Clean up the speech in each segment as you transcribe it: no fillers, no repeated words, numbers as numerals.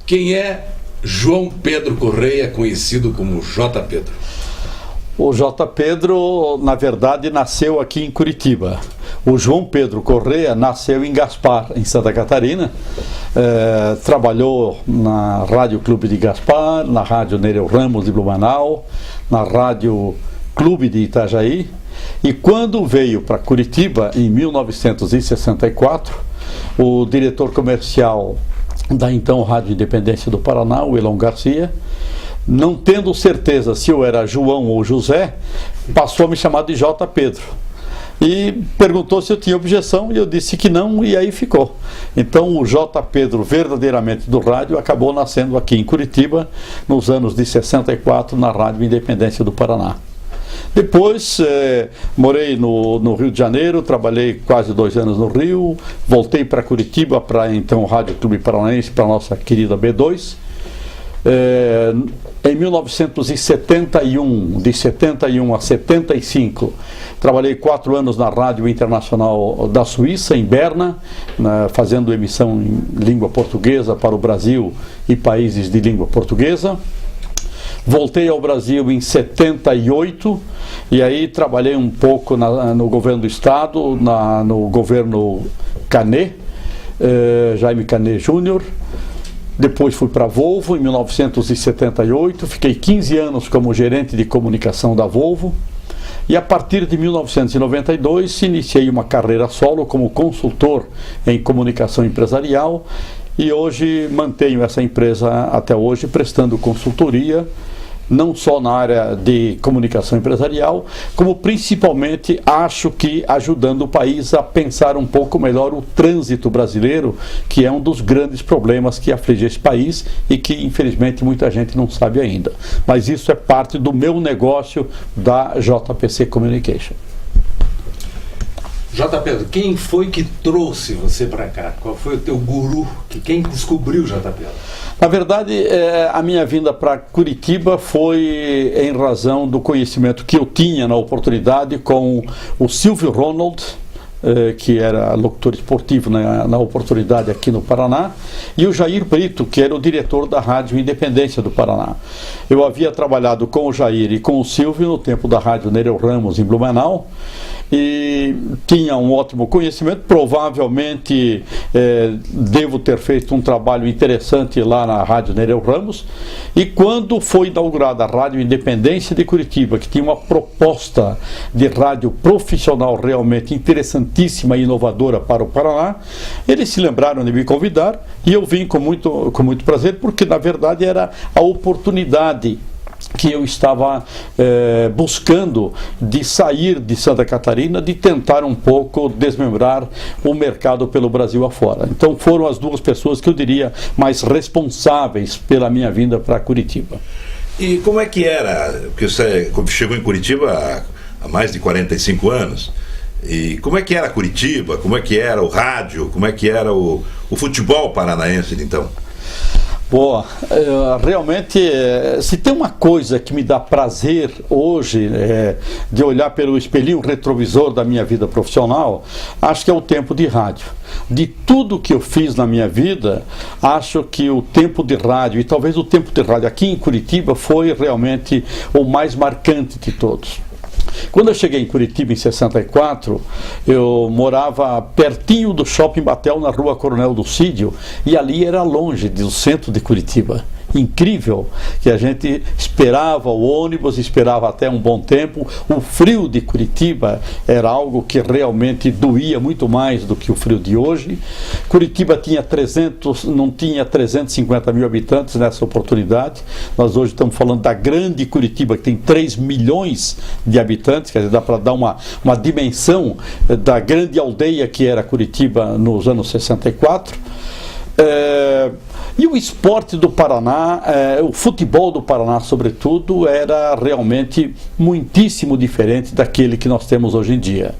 Quem é João Pedro Correia, conhecido como J. Pedro? O J. Pedro, na verdade, nasceu aqui em Curitiba. O João Pedro Correia nasceu em Gaspar, em Santa Catarina. Trabalhou na Rádio Clube de Gaspar, na Rádio Nereu Ramos de Blumenau, na Rádio Clube de Itajaí. E quando veio para Curitiba, em 1964, o diretor comercial da então Rádio Independência do Paraná, o Elon Garcia, não tendo certeza se eu era João ou José, passou a me chamar de J. Pedro. E perguntou se eu tinha objeção, e eu disse que não, e aí ficou. Então o J. Pedro, verdadeiramente do rádio, acabou nascendo aqui em Curitiba, nos anos de 64, na Rádio Independência do Paraná. Depois morei no Rio de Janeiro, trabalhei quase 2 anos no Rio, voltei para Curitiba, para então o Rádio Clube Paranaense, para a nossa querida B2. Em 1971, de 71 a 75, trabalhei 4 anos na Rádio Internacional da Suíça, em Berna, fazendo emissão em língua portuguesa para o Brasil e países de língua portuguesa. Voltei ao Brasil em 78 e aí trabalhei um pouco no governo do Estado, no governo Canet, Jaime Canet Júnior. Depois fui para a Volvo em 1978, fiquei 15 anos como gerente de comunicação da Volvo. E a partir de 1992 iniciei uma carreira solo como consultor em comunicação empresarial. E hoje mantenho essa empresa até hoje, prestando consultoria, não só na área de comunicação empresarial, como principalmente acho que ajudando o país a pensar um pouco melhor o trânsito brasileiro, que é um dos grandes problemas que aflige esse país e que infelizmente muita gente não sabe ainda. Mas isso é parte do meu negócio da JPC Communication. J. Pedro, quem foi que trouxe você para cá? Qual foi o teu guru? Quem descobriu J. Pedro? Na verdade, a minha vinda para Curitiba foi em razão do conhecimento que eu tinha na oportunidade com o Silvio Ronald, que era locutor esportivo na oportunidade aqui no Paraná, e o Jair Brito, que era o diretor da Rádio Independência do Paraná. Eu havia trabalhado com o Jair e com o Silvio no tempo da Rádio Nereu Ramos em Blumenau, e tinha um ótimo conhecimento. Provavelmente devo ter feito um trabalho interessante lá na Rádio Nereu Ramos, e quando foi inaugurada a Rádio Independência de Curitiba, que tinha uma proposta de rádio profissional realmente interessantíssima e inovadora para o Paraná, eles se lembraram de me convidar e eu vim com muito prazer, porque na verdade era a oportunidade que eu estava buscando de sair de Santa Catarina, de tentar um pouco desmembrar o mercado pelo Brasil afora. Então foram as 2 pessoas que eu diria mais responsáveis pela minha vinda para Curitiba. E como é que era? Porque você chegou em Curitiba há mais de 45 anos. E como é que era Curitiba? Como é que era o rádio? Como é que era o futebol paranaense então? Boa, realmente, se tem uma coisa que me dá prazer hoje, de olhar pelo espelhinho retrovisor da minha vida profissional, acho que é o tempo de rádio. De tudo que eu fiz na minha vida, acho que o tempo de rádio, e talvez o tempo de rádio aqui em Curitiba, foi realmente o mais marcante de todos. Quando eu cheguei em Curitiba em 64, eu morava pertinho do Shopping Batel, na rua Coronel Lucídio, e ali era longe do centro de Curitiba. Incrível que a gente esperava o ônibus, esperava até um bom tempo. O frio de Curitiba era algo que realmente doía muito mais do que o frio de hoje. Curitiba não tinha 350 mil habitantes nessa oportunidade. Nós hoje estamos falando da grande Curitiba, que tem 3 milhões de habitantes, quer dizer, dá para dar uma dimensão da grande aldeia que era Curitiba nos anos 64. E o esporte do Paraná, o futebol do Paraná sobretudo, era realmente muitíssimo diferente daquele que nós temos hoje em dia.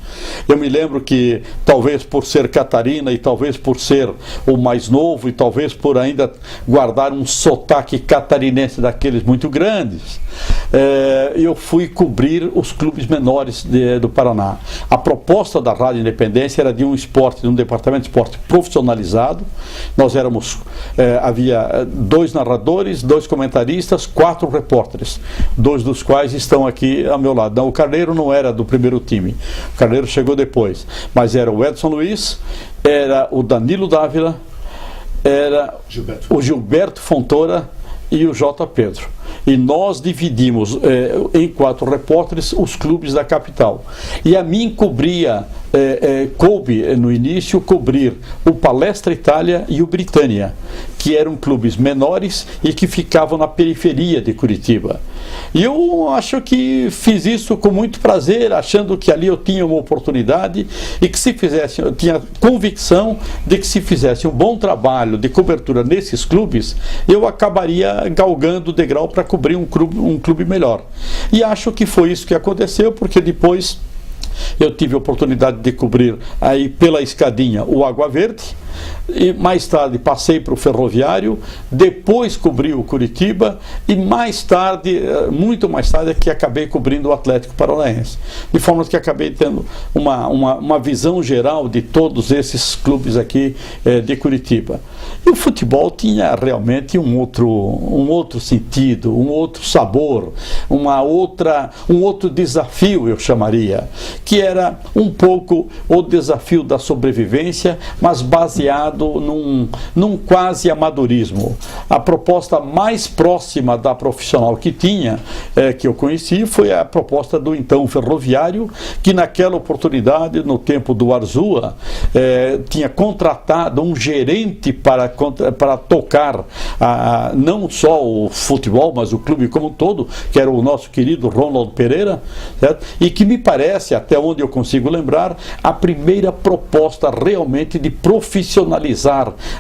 Eu me lembro que, talvez por ser Catarina, e talvez por ser o mais novo, e talvez por ainda guardar um sotaque catarinense daqueles muito grandes, eu fui cobrir os clubes menores do Paraná. A proposta da Rádio Independência era de um departamento de esporte profissionalizado. Nós éramos havia 2 narradores, 2 comentaristas, 4 repórteres, 2 dos quais estão aqui ao meu lado. Não, o Carneiro não era do primeiro time, o Carneiro chegou depois, mas era o Edson Luiz, era o Danilo Dávila, era o Gilberto Fontoura e o J. Pedro. E nós dividimos em 4 repórteres os clubes da capital. E a mim coube no início cobrir o Palestra Itália e o Britânia, que eram clubes menores e que ficavam na periferia de Curitiba. E eu acho que fiz isso com muito prazer, achando que ali eu tinha uma oportunidade e que eu tinha convicção de que se fizesse um bom trabalho de cobertura nesses clubes, eu acabaria galgando o degrau para cobrir um clube melhor. E acho que foi isso que aconteceu, porque depois eu tive a oportunidade de cobrir aí pela escadinha o Água Verde, e mais tarde passei para o Ferroviário, depois cobri o Curitiba e mais tarde, muito mais tarde, é que acabei cobrindo o Atlético Paranaense, de forma que acabei tendo uma visão geral de todos esses clubes aqui de Curitiba. E o futebol tinha realmente um outro sentido, um outro sabor, um outro desafio, eu chamaria, que era um pouco o desafio da sobrevivência, mas baseado num quase amadorismo. A proposta mais próxima da profissional que eu conheci, foi a proposta do então Ferroviário, que naquela oportunidade, no tempo do Arzua, tinha contratado um gerente para tocar não só o futebol, mas o clube como um todo, que era o nosso querido Ronald Pereira, certo? E que me parece, até onde eu consigo lembrar, a primeira proposta realmente de profissionalizar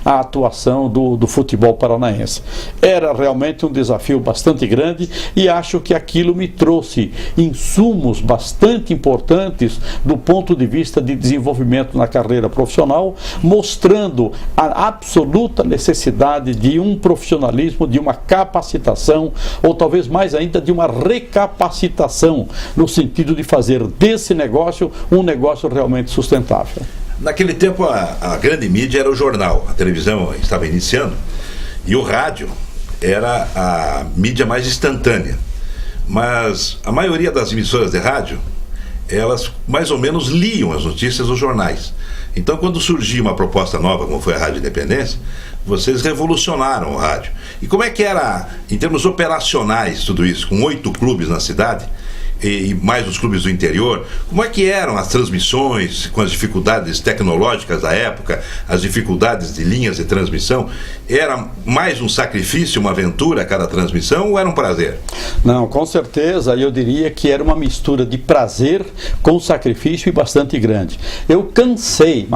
a atuação do futebol paranaense. Era realmente um desafio bastante grande e acho que aquilo me trouxe insumos bastante importantes do ponto de vista de desenvolvimento na carreira profissional, mostrando a absoluta necessidade de um profissionalismo, de uma capacitação, ou talvez mais ainda de uma recapacitação, no sentido de fazer desse negócio um negócio realmente sustentável. Naquele tempo a grande mídia era o jornal, a televisão estava iniciando e o rádio era a mídia mais instantânea. Mas a maioria das emissoras de rádio, elas mais ou menos liam as notícias dos jornais. Então, quando surgia uma proposta nova, como foi a Rádio Independência, vocês revolucionaram o rádio. E como é que era, em termos operacionais, tudo isso, com 8 clubes na cidade, e mais os clubes do interior, como é que eram as transmissões, com as dificuldades tecnológicas da época, as dificuldades de linhas de transmissão? Era mais um sacrifício, uma aventura a cada transmissão, ou era um prazer? Não, com certeza, eu diria que era uma mistura de prazer com sacrifício e bastante grande. Eu cansei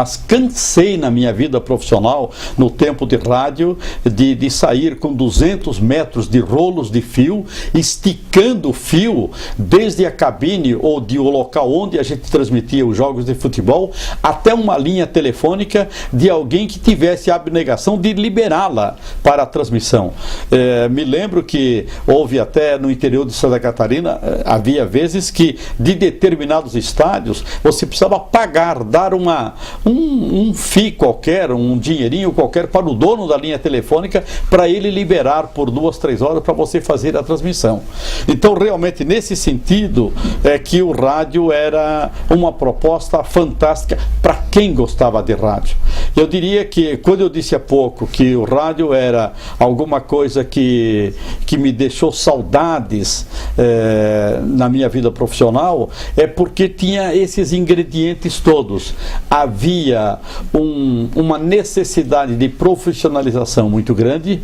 na minha vida profissional, no tempo de rádio, de sair com 200 metros de rolos de fio, esticando o fio desde a cabine ou o local onde a gente transmitia os jogos de futebol até uma linha telefônica de alguém que tivesse a abnegação de liberá-la para a transmissão. Me lembro que houve até no interior de Santa Catarina, havia vezes que de determinados estádios você precisava pagar, dar um fee qualquer, um dinheirinho qualquer para o dono da linha telefônica para ele liberar por 2, 3 horas para você fazer a transmissão. Então realmente nesse sentido é que o rádio era uma proposta fantástica para quem gostava de rádio. Eu diria que, quando eu disse há pouco que o rádio era alguma coisa que me deixou saudades na minha vida profissional, é porque tinha esses ingredientes todos. Havia uma necessidade de profissionalização muito grande,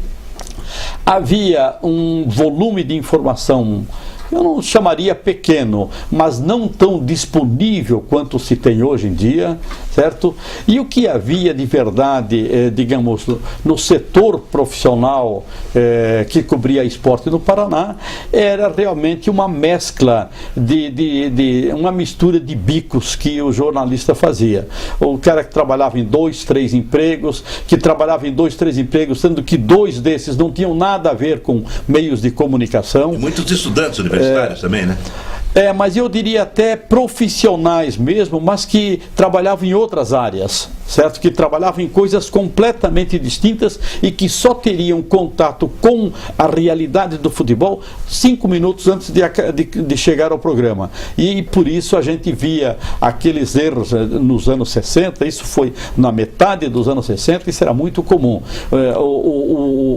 havia um volume de informação, eu não chamaria pequeno, mas não tão disponível quanto se tem hoje em dia, certo? E o que havia de verdade, digamos, no setor profissional que cobria esporte no Paraná, era realmente uma mescla uma mistura de bicos que o jornalista fazia. O cara que trabalhava em 2, 3 empregos, sendo que 2 desses não tinham nada a ver com meios de comunicação. E muitos estudantes universitários também, né? Mas eu diria até profissionais mesmo, mas que trabalhavam em outras áreas. certo? Que trabalhavam em coisas completamente distintas e que só teriam contato com a realidade do futebol 5 minutos antes de chegar ao programa. E por isso a gente via aqueles erros nos anos 60, isso foi na metade dos anos 60, isso era muito comum.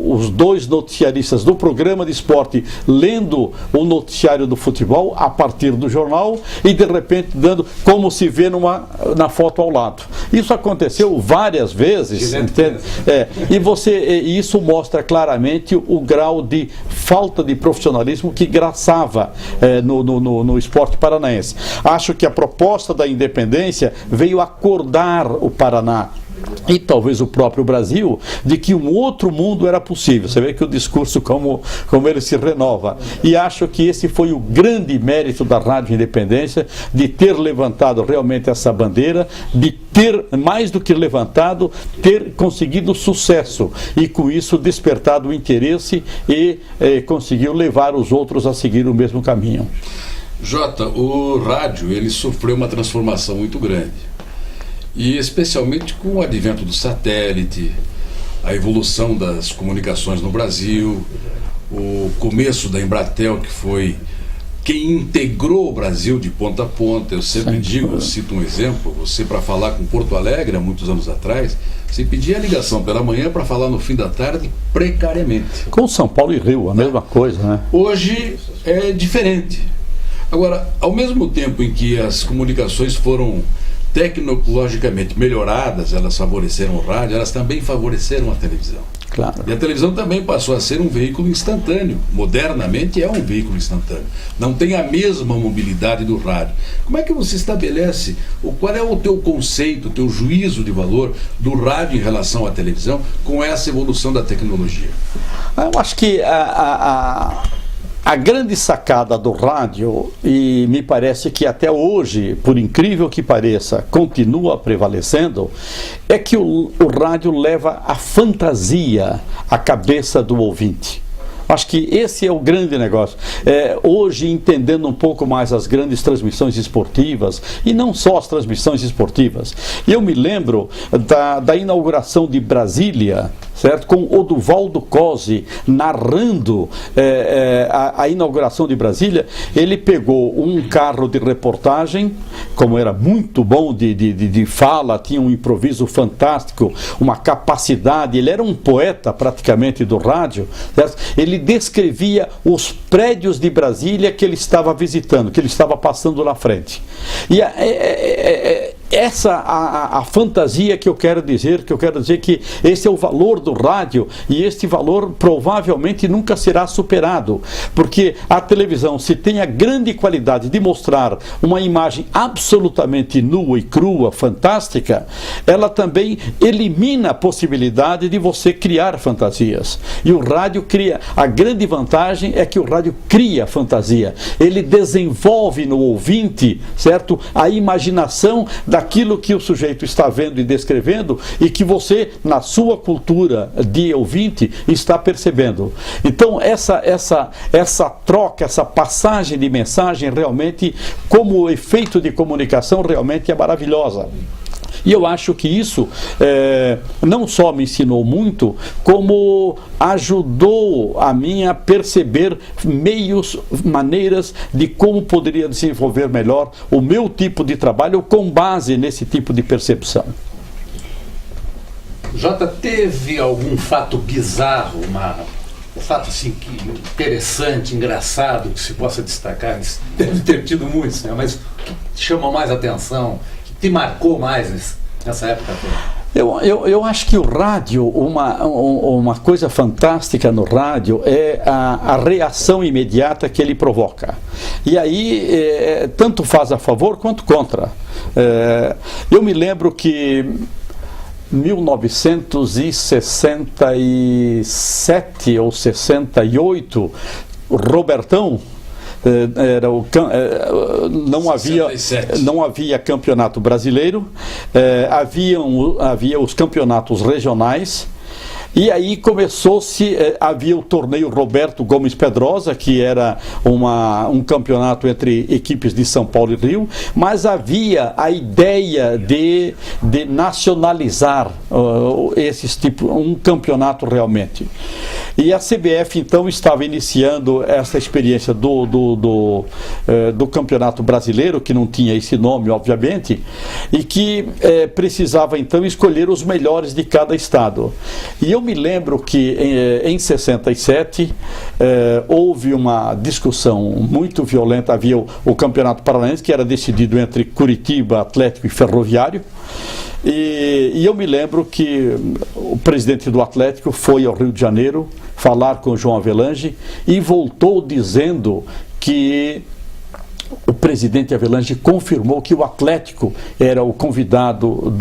Os dois noticiaristas do programa de esporte lendo o noticiário do futebol a partir do jornal e de repente dando como se vê na foto ao lado. Isso aconteceu várias vezes, entende? E isso mostra claramente o grau de falta de profissionalismo que graçava no esporte paranaense. Acho que a proposta da independência veio acordar o Paraná e talvez o próprio Brasil, de que um outro mundo era possível. Você vê que o discurso como ele se renova. E acho que esse foi o grande mérito da Rádio Independência, de ter levantado realmente essa bandeira, de ter, mais do que levantado, ter conseguido sucesso e com isso despertado o interesse e conseguiu levar os outros a seguir o mesmo caminho. Jota, o rádio, ele sofreu uma transformação muito grande. E especialmente com o advento do satélite, a evolução das comunicações no Brasil, o começo da Embratel, que foi quem integrou o Brasil de ponta a ponta. Eu sempre digo, cito um exemplo, você para falar com Porto Alegre há muitos anos atrás, você pedia a ligação pela manhã para falar no fim da tarde precariamente. Com São Paulo e Rio, a mesma coisa, né? Hoje é diferente. Agora, ao mesmo tempo em que as comunicações foram tecnologicamente melhoradas, elas favoreceram o rádio, elas também favoreceram a televisão. Claro. E a televisão também passou a ser um veículo instantâneo. Modernamente é um veículo instantâneo. Não tem a mesma mobilidade do rádio. Como é que você estabelece, qual é o teu conceito, o teu juízo de valor do rádio em relação à televisão com essa evolução da tecnologia? Eu acho que a grande sacada do rádio, e me parece que até hoje, por incrível que pareça, continua prevalecendo, é que o rádio leva a fantasia à cabeça do ouvinte. Acho que esse é o grande negócio. Hoje, entendendo um pouco mais as grandes transmissões esportivas, e não só as transmissões esportivas, eu me lembro da inauguração de Brasília, certo? Com Oduvaldo Cosi narrando a inauguração de Brasília. Ele pegou um carro de reportagem, como era muito bom de fala, tinha um improviso fantástico, uma capacidade, ele era um poeta praticamente do rádio, certo? Ele descrevia os prédios de Brasília que ele estava visitando, que ele estava passando na frente. E essa a fantasia que eu quero dizer que esse é o valor do rádio, e este valor provavelmente nunca será superado, porque a televisão, se tem a grande qualidade de mostrar uma imagem absolutamente nua e crua, fantástica, ela também elimina a possibilidade de você criar fantasias. E o rádio cria, a grande vantagem é que o rádio cria fantasia, ele desenvolve no ouvinte, certo, a imaginação daquilo que o sujeito está vendo e descrevendo e que você, na sua cultura de ouvinte, está percebendo. Então, essa troca, essa passagem de mensagem, realmente, como efeito de comunicação, realmente é maravilhosa. E eu acho que isso não só me ensinou muito, como ajudou a mim a perceber maneiras de como poderia desenvolver melhor o meu tipo de trabalho com base nesse tipo de percepção. Jota, teve algum fato bizarro, um fato assim, interessante, engraçado, que se possa destacar? Deve ter tido muitos, né? Mas que te chama mais atenção, te marcou mais nessa época toda? Eu acho que o rádio, uma coisa fantástica no rádio é a reação imediata que ele provoca. E aí, tanto faz a favor quanto contra. Eu me lembro que 1967 ou 68, Robertão, não havia campeonato brasileiro, havia os campeonatos regionais, E aí começou-se, havia o torneio Roberto Gomes Pedrosa, que era um campeonato entre equipes de São Paulo e Rio, mas havia a ideia de nacionalizar um campeonato realmente. E a CBF então estava iniciando essa experiência do Campeonato Brasileiro, que não tinha esse nome, obviamente, e que precisava então escolher os melhores de cada estado. E eu me lembro que em 67 houve uma discussão muito violenta. Havia o Campeonato Paranaense, que era decidido entre Curitiba, Atlético e Ferroviário. E eu me lembro que o presidente do Atlético foi ao Rio de Janeiro falar com o João Avelange e voltou dizendo que o presidente Avelange confirmou que o Atlético era o convidado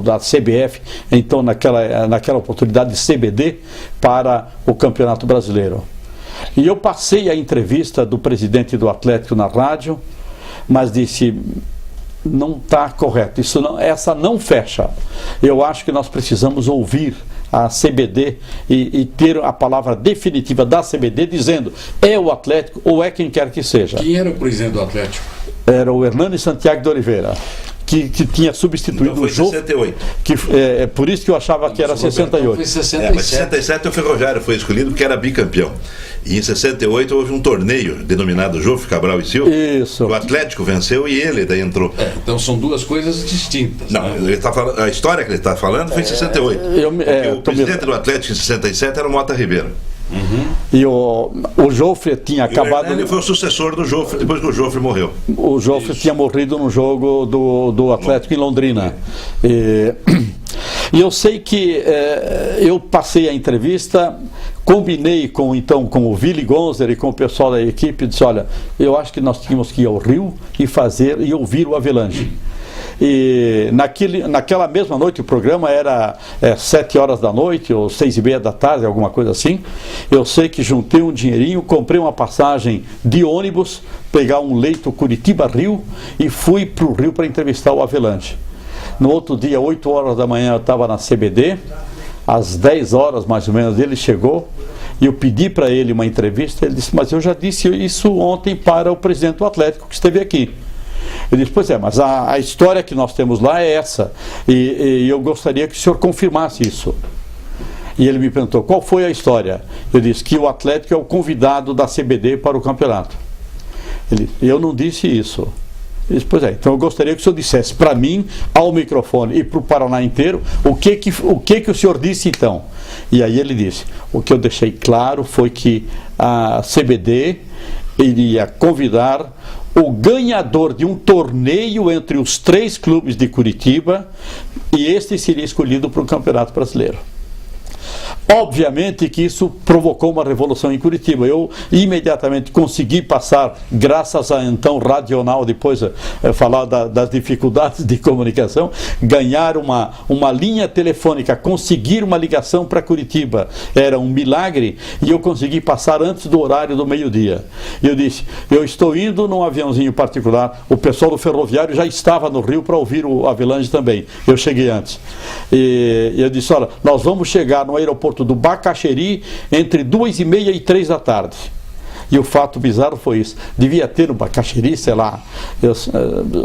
da CBF, então naquela oportunidade de CBD, para o Campeonato Brasileiro. E eu passei a entrevista do presidente do Atlético na rádio, mas disse: não está correto, essa não fecha. Eu acho que nós precisamos ouvir a CBD e ter a palavra definitiva da CBD dizendo é o Atlético ou é quem quer que seja. Quem era o presidente do Atlético? Era o Hernani Santiago de Oliveira, que tinha substituído então foi o jogo. 68. Por isso que eu achava que era 68. Foi 67. Mas em 67 o Ferroviário foi escolhido porque era bicampeão. E em 68 houve um torneio denominado Jofre Cabral e Silva. Isso. O Atlético venceu e ele daí entrou. Então são duas coisas distintas. Não, né? ele tá falando, a história que ele está falando foi em 68. O presidente do Atlético em 67 era o Mota Ribeiro. E o Jofre tinha acabado. Ele foi o sucessor do Jofre depois que o Jofre morreu. O Jofre tinha morrido no jogo do Atlético em Londrina. E eu sei que eu passei a entrevista, combinei com o Willy Gonzer e com o pessoal da equipe, disse: olha, eu acho que nós tínhamos que ir ao Rio e ouvir o Avelange. E naquela mesma noite, o programa era 7 horas da noite ou 6:30 da tarde, alguma coisa assim. Eu sei que juntei um dinheirinho, comprei uma passagem de ônibus, pegar um leito Curitiba-Rio e fui para o Rio para entrevistar o Avelange. No outro dia, 8 horas da manhã, eu estava na CBD, às 10 horas mais ou menos ele chegou e eu pedi para ele uma entrevista. Ele disse: mas eu já disse isso ontem para o presidente do Atlético que esteve aqui. Eu disse: pois é, mas a história que nós temos lá é essa, e eu gostaria que o senhor confirmasse isso. E ele me perguntou: qual foi a história? Eu disse que o Atlético é o convidado da CBD para o campeonato. Eu não disse isso. Ele disse: pois é, então eu gostaria que o senhor dissesse para mim, ao microfone e para o Paraná inteiro, o que o senhor disse então. E aí ele disse: o que eu deixei claro foi que a CBD iria convidar o ganhador de um torneio entre os 3 clubes de Curitiba, e este seria escolhido para o Campeonato Brasileiro. Obviamente que isso provocou uma revolução em Curitiba. Eu imediatamente consegui passar, graças a então Radional, depois falar das dificuldades de comunicação, ganhar uma linha telefônica, conseguir uma ligação para Curitiba. Era um milagre, e eu consegui passar antes do horário do meio-dia. E eu disse: eu estou indo num aviãozinho particular. O pessoal do Ferroviário já estava no Rio para ouvir o Avelange também. Eu cheguei antes. E eu disse: olha, nós vamos chegar no aeroporto do Bacaxeri entre 2:30 e 3 da tarde. E o fato bizarro foi isso. Devia ter no Bacaxeri, sei lá,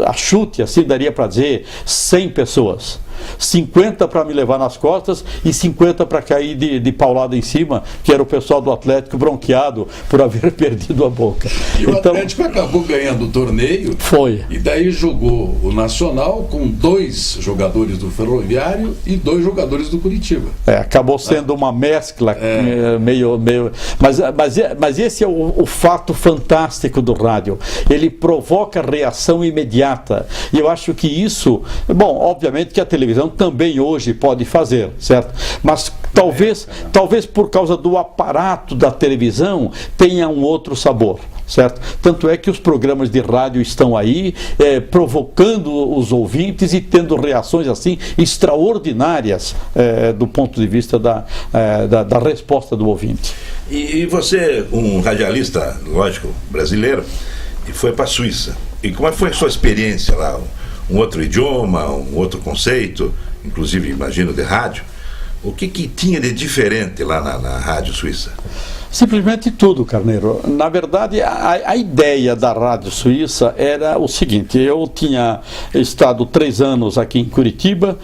a chute assim daria para dizer 100 pessoas. 50 para me levar nas costas e 50 para cair de paulada em cima, que era o pessoal do Atlético bronqueado por haver perdido a boca. E o Atlético acabou ganhando o torneio. Foi. E daí jogou o Nacional com 2 jogadores do Ferroviário e 2 jogadores do Curitiba. Acabou sendo uma mescla meio. Mas esse é o fato fantástico do rádio. Ele provoca reação imediata. E eu acho que isso, bom, obviamente que a televisão também hoje pode fazer, certo? Mas talvez por causa do aparato da televisão tenha um outro sabor, certo? Tanto é que os programas de rádio estão aí provocando os ouvintes e tendo reações assim extraordinárias do ponto de vista da resposta do ouvinte. E você, um radialista, lógico, brasileiro, e foi para a Suíça. E como foi a sua experiência lá? Um outro idioma, um outro conceito, inclusive, imagino, de rádio. O que tinha de diferente lá na Rádio Suíça? Simplesmente tudo, Carneiro. Na verdade, a ideia da Rádio Suíça era o seguinte: eu tinha estado 3 anos aqui em Curitiba,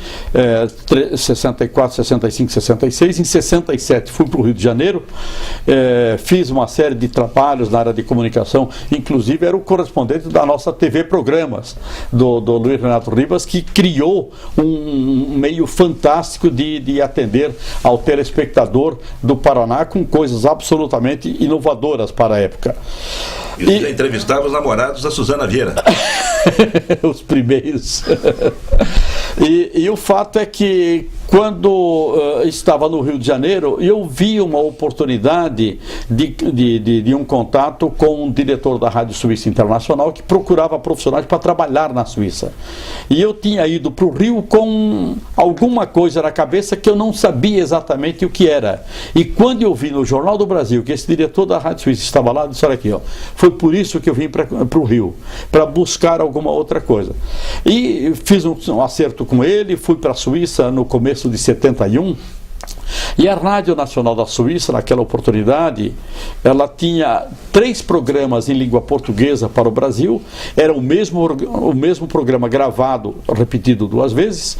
64, 65, 66. Em 67 fui para o Rio de Janeiro, fiz uma série de trabalhos na área de comunicação, inclusive era o correspondente da nossa TV Programas, do Luiz Renato Ribas, que criou um meio fantástico de atender ao telespectador do Paraná com coisas absolutamente inovadoras para a época. E você já entrevistava os namorados da Suzana Vieira. Os primeiros. E o fato é que quando estava no Rio de Janeiro, eu vi uma oportunidade de um contato com um diretor da Rádio Suíça Internacional que procurava profissionais para trabalhar na Suíça. E eu tinha ido para o Rio com alguma coisa na cabeça que eu não sabia exatamente o que era. E quando eu vi no Jornal do Brasil que esse diretor da Rádio Suíça estava lá, eu disse: olha aqui, ó, foi por isso que eu vim para o Rio, para buscar alguma outra coisa. E fiz um acerto com ele, fui para a Suíça no começo de 71, e a Rádio Nacional da Suíça, naquela oportunidade, ela tinha 3 programas em língua portuguesa para o Brasil. Era o mesmo programa gravado, repetido 2 vezes,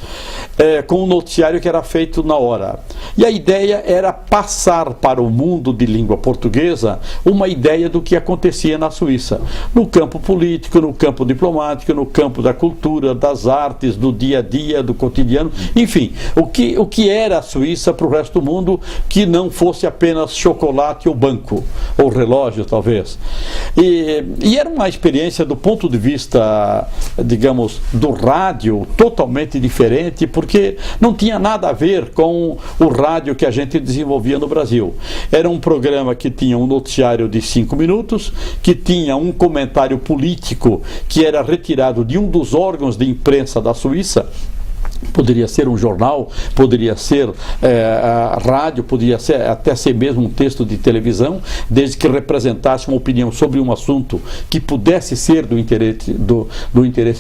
com um noticiário que era feito na hora. E a ideia era passar para o mundo de língua portuguesa uma ideia do que acontecia na Suíça, no campo político, no campo diplomático, no campo da cultura, das artes, do dia a dia, do cotidiano, enfim, o que era a Suíça para o resto do mundo, que não fosse apenas chocolate ou banco, ou relógio talvez. E era uma experiência do ponto de vista, digamos, do rádio, totalmente diferente, porque não tinha nada a ver com o rádio que a gente desenvolvia no Brasil. Era um programa que tinha um noticiário de 5 minutos, que tinha um comentário político que era retirado de um dos órgãos de imprensa da Suíça. Poderia ser um jornal, poderia ser a rádio, poderia ser, até ser mesmo um texto de televisão, desde que representasse uma opinião sobre um assunto que pudesse ser do interesse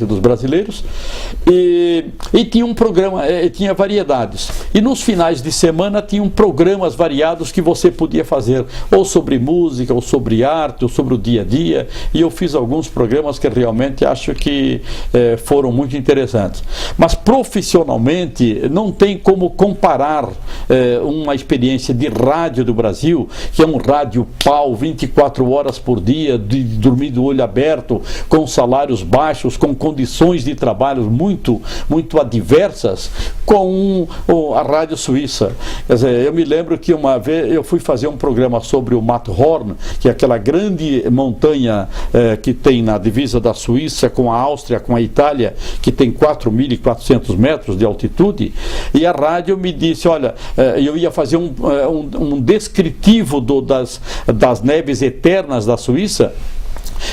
dos brasileiros. E tinha um programa, tinha variedades. E nos finais de semana tinham programas variados que você podia fazer, ou sobre música, ou sobre arte, ou sobre o dia a dia. E eu fiz alguns programas que realmente acho que foram muito interessantes. Mas profissionalmente não tem como comparar uma experiência de rádio do Brasil, que é um rádio pau 24 horas por dia, de dormir do olho aberto, com salários baixos, com condições de trabalho muito adversas, com a Rádio Suíça. Quer dizer, eu me lembro que uma vez eu fui fazer um programa sobre o Matterhorn, que é aquela grande montanha que tem na divisa da Suíça com a Áustria, com a Itália, que tem 4.400 metros de altitude, e a rádio me disse: olha, eu ia fazer um descritivo das neves eternas da Suíça.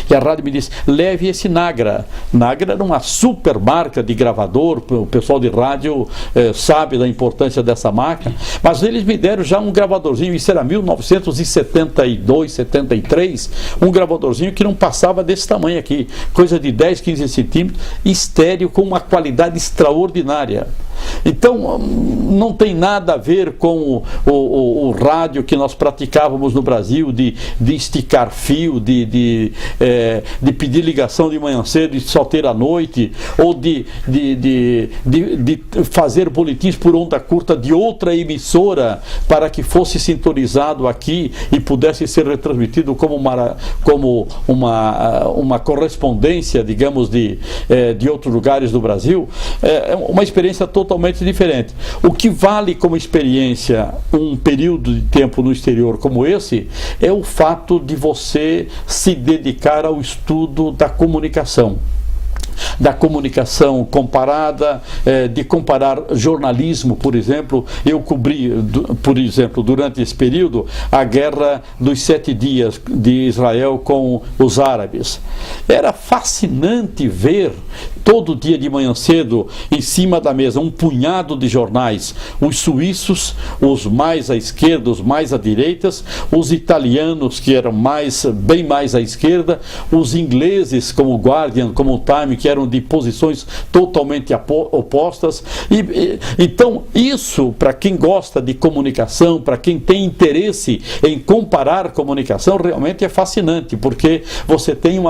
E a rádio me disse: leve esse Nagra. Nagra era uma super marca de gravador, o pessoal de rádio sabe da importância dessa marca, mas eles me deram já um gravadorzinho, isso era 1972, 73, um gravadorzinho que não passava desse tamanho aqui, coisa de 10, 15 centímetros, estéreo, com uma qualidade extraordinária. Então não tem nada a ver com o rádio que nós praticávamos no Brasil, de esticar fio, de pedir ligação de manhã cedo e só ter à noite, ou de fazer boletins por onda curta de outra emissora para que fosse sintonizado aqui e pudesse ser retransmitido como uma correspondência, digamos, de outros lugares do Brasil. É uma experiência totalmente diferente. O que vale como experiência um período de tempo no exterior como esse é o fato de você se dedicar ao estudo da comunicação comparada, de comparar jornalismo, por exemplo. Eu cobri, por exemplo, durante esse período, a guerra dos 7 dias de Israel com os árabes. Era fascinante ver todo dia de manhã cedo, em cima da mesa, um punhado de jornais, os suíços, os mais à esquerda, os mais à direita, os italianos, que eram bem mais à esquerda, os ingleses, como o Guardian, como o Time, que eram de posições totalmente opostas. Então, isso, para quem gosta de comunicação, para quem tem interesse em comparar comunicação, realmente é fascinante, porque você tem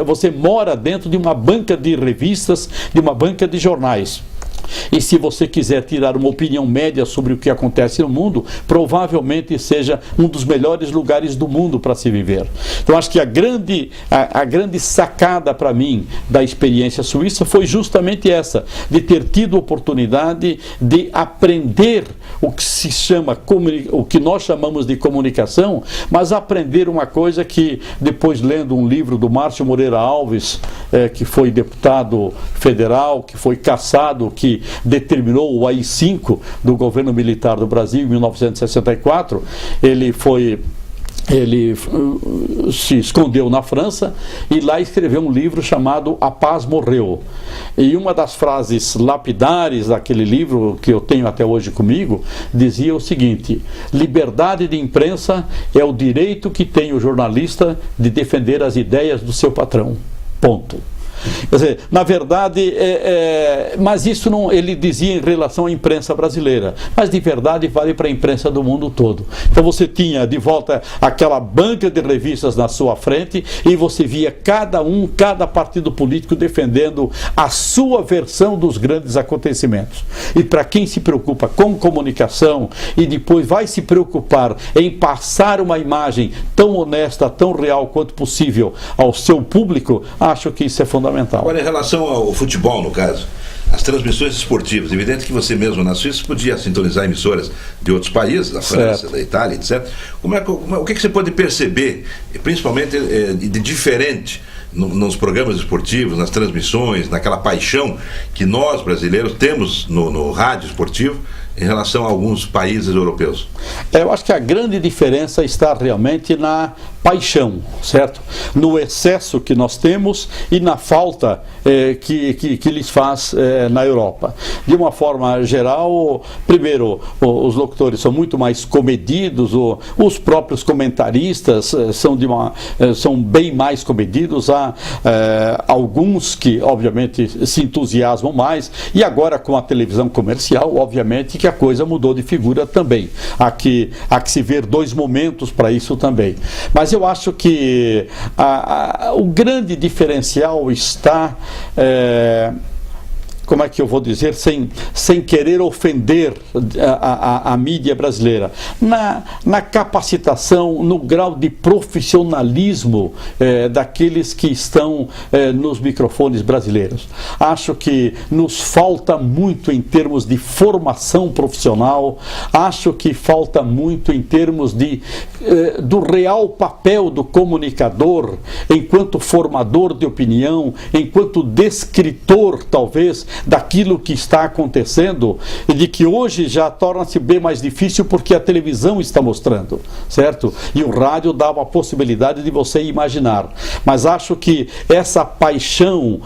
você mora dentro de uma banca de revistas, de uma banca de jornais. E se você quiser tirar uma opinião média sobre o que acontece no mundo, provavelmente seja um dos melhores lugares do mundo para se viver. Então acho que a grande sacada para mim da experiência suíça foi justamente essa, de ter tido oportunidade de aprender o que se chama, o que nós chamamos de comunicação, mas aprender uma coisa que, depois lendo um livro do Márcio Moreira Alves, que foi deputado federal, que foi cassado, que determinou o AI-5 do governo militar do Brasil em 1964, ele se escondeu na França e lá escreveu um livro chamado A Paz Morreu. E uma das frases lapidares daquele livro, que eu tenho até hoje comigo, dizia o seguinte: liberdade de imprensa é o direito que tem o jornalista de defender as ideias do seu patrão. Ponto. Quer dizer, na verdade, mas isso não, ele dizia em relação à imprensa brasileira, mas de verdade vale para a imprensa do mundo todo. Então você tinha de volta aquela banca de revistas na sua frente e você via cada partido político defendendo a sua versão dos grandes acontecimentos. E para quem se preocupa com comunicação e depois vai se preocupar em passar uma imagem tão honesta, tão real quanto possível ao seu público, acho que isso é fundamental. Agora, em relação ao futebol, no caso, as transmissões esportivas, evidente que você mesmo na Suíça podia sintonizar emissoras de outros países, da França, certo, da Itália, etc. O que você pode perceber, principalmente de diferente nos programas esportivos, nas transmissões, naquela paixão que nós brasileiros temos no rádio esportivo em relação a alguns países europeus? Eu acho que a grande diferença está realmente na paixão, certo? No excesso que nós temos e na falta que lhes faz na Europa. De uma forma geral, primeiro, os locutores são muito mais comedidos, os próprios comentaristas são bem mais comedidos. Há alguns que, obviamente, se entusiasmam mais, e agora com a televisão comercial, obviamente que a coisa mudou de figura também. Há que se ver dois momentos para isso também. Mas eu acho que o grande diferencial está, como é que eu vou dizer, sem querer ofender a mídia brasileira, na capacitação, no grau de profissionalismo daqueles que estão nos microfones brasileiros. Acho que nos falta muito em termos de formação profissional, acho que falta muito em termos do real papel do comunicador enquanto formador de opinião, enquanto descritor, talvez, daquilo que está acontecendo, e de que hoje já torna-se bem mais difícil porque a televisão está mostrando, certo? E o rádio dá uma possibilidade de você imaginar. Mas acho que essa paixão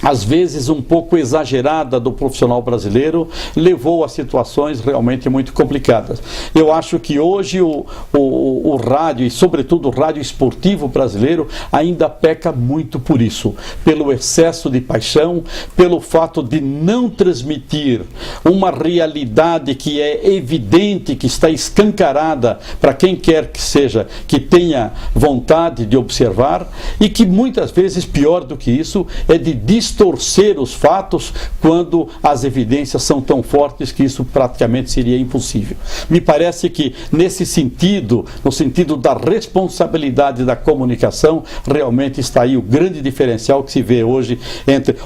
às vezes um pouco exagerada do profissional brasileiro, levou a situações realmente muito complicadas. Eu acho que hoje o rádio, e sobretudo o rádio esportivo brasileiro, ainda peca muito por isso, pelo excesso de paixão, pelo fato de não transmitir uma realidade que é evidente, que está escancarada para quem quer que seja, que tenha vontade de observar, e que muitas vezes, pior do que isso, é de distorcer os fatos quando as evidências são tão fortes que isso praticamente seria impossível. Me parece que nesse sentido, no sentido da responsabilidade da comunicação, realmente está aí o grande diferencial que se vê hoje entre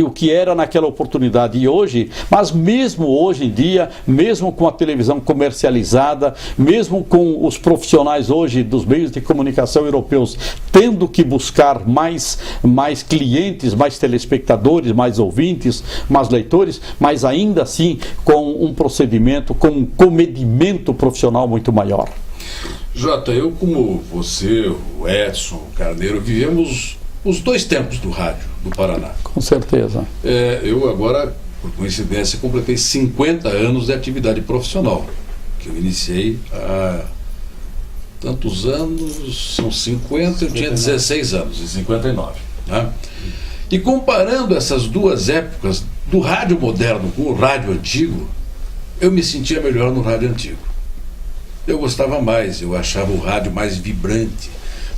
o que era naquela oportunidade e hoje, mas mesmo hoje em dia, mesmo com a televisão comercializada, mesmo com os profissionais hoje dos meios de comunicação europeus tendo que buscar mais clientes, mais telespectadores, mais ouvintes, mais leitores, mas ainda assim com um procedimento, com um comedimento profissional muito maior. Jota, eu como você, o Edson, o Carneiro, vivemos os dois tempos do rádio do Paraná. Com certeza. Eu agora, por coincidência, completei 50 anos de atividade profissional, que eu iniciei há tantos anos, são 50, eu tinha 16 anos, em 59. Né? E comparando essas duas épocas, do rádio moderno com o rádio antigo, eu me sentia melhor no rádio antigo. Eu gostava mais, eu achava o rádio mais vibrante.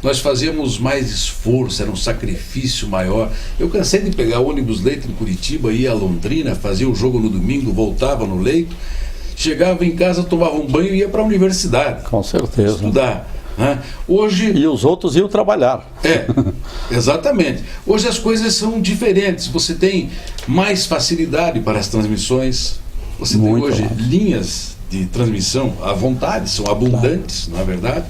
Nós fazíamos mais esforço, era um sacrifício maior. Eu cansei de pegar ônibus leito em Curitiba, ia a Londrina, fazia o jogo no domingo, voltava no leito, chegava em casa, tomava um banho e ia para a universidade. Com certeza. Estudar. Né? Hoje... E os outros iam trabalhar. Exatamente. Hoje as coisas são diferentes. Você tem mais facilidade para as transmissões. Você Muito tem hoje mais. linhas de transmissão à vontade, são abundantes, não é verdade?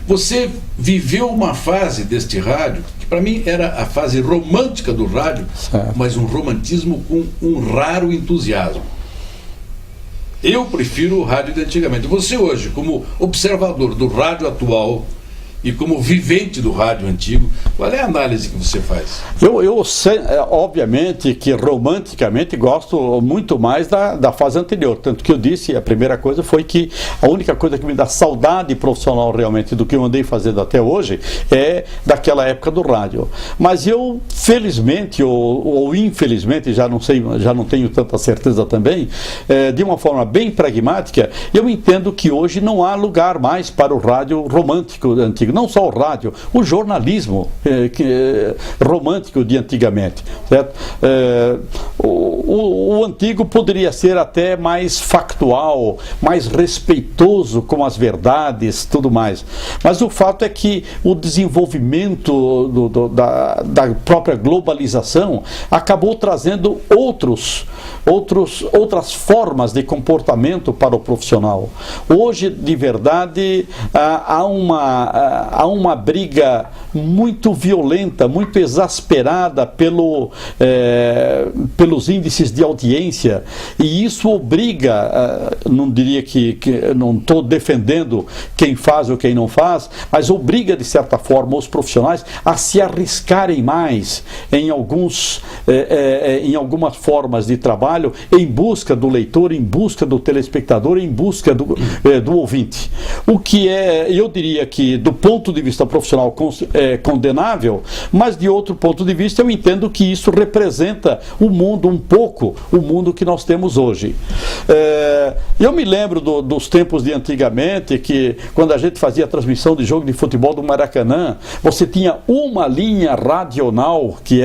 Você viveu uma fase deste rádio, que para mim era a fase romântica do rádio, certo. mas um romantismo com um raro entusiasmo. Eu prefiro o rádio de antigamente. Você hoje, como observador do rádio atual e como vivente do rádio antigo, qual é a análise que você faz? Eu sei, obviamente que romanticamente gosto muito mais da fase anterior, tanto que eu disse, a primeira coisa foi que a única coisa que me dá saudade profissional realmente do que eu andei fazendo até hoje é daquela época do rádio. Mas eu, felizmente ou infelizmente, já não sei, já não tenho tanta certeza também, de uma forma bem pragmática, eu entendo que hoje não há lugar mais para o rádio romântico antigo. Não só o rádio, o jornalismo romântico de antigamente, certo? O antigo poderia ser até mais factual, mais respeitoso com as verdades, tudo mais. Mas o fato é que o desenvolvimento da própria globalização acabou trazendo outras formas de comportamento para o profissional. Hoje, de verdade, há uma briga muito violenta, muito exasperada pelos índices de audiência, e isso obriga, não diria que não estou defendendo quem faz ou quem não faz, mas obriga de certa forma os profissionais a se arriscarem mais em algumas formas de trabalho, em busca do leitor, em busca do telespectador, em busca do ouvinte. O que eu diria que do ponto de vista profissional condenável, mas de outro ponto de vista eu entendo que isso representa um pouco o mundo que nós temos hoje. Eu me lembro dos tempos de antigamente, que quando a gente fazia a transmissão de jogo de futebol do Maracanã, você tinha uma linha radional, que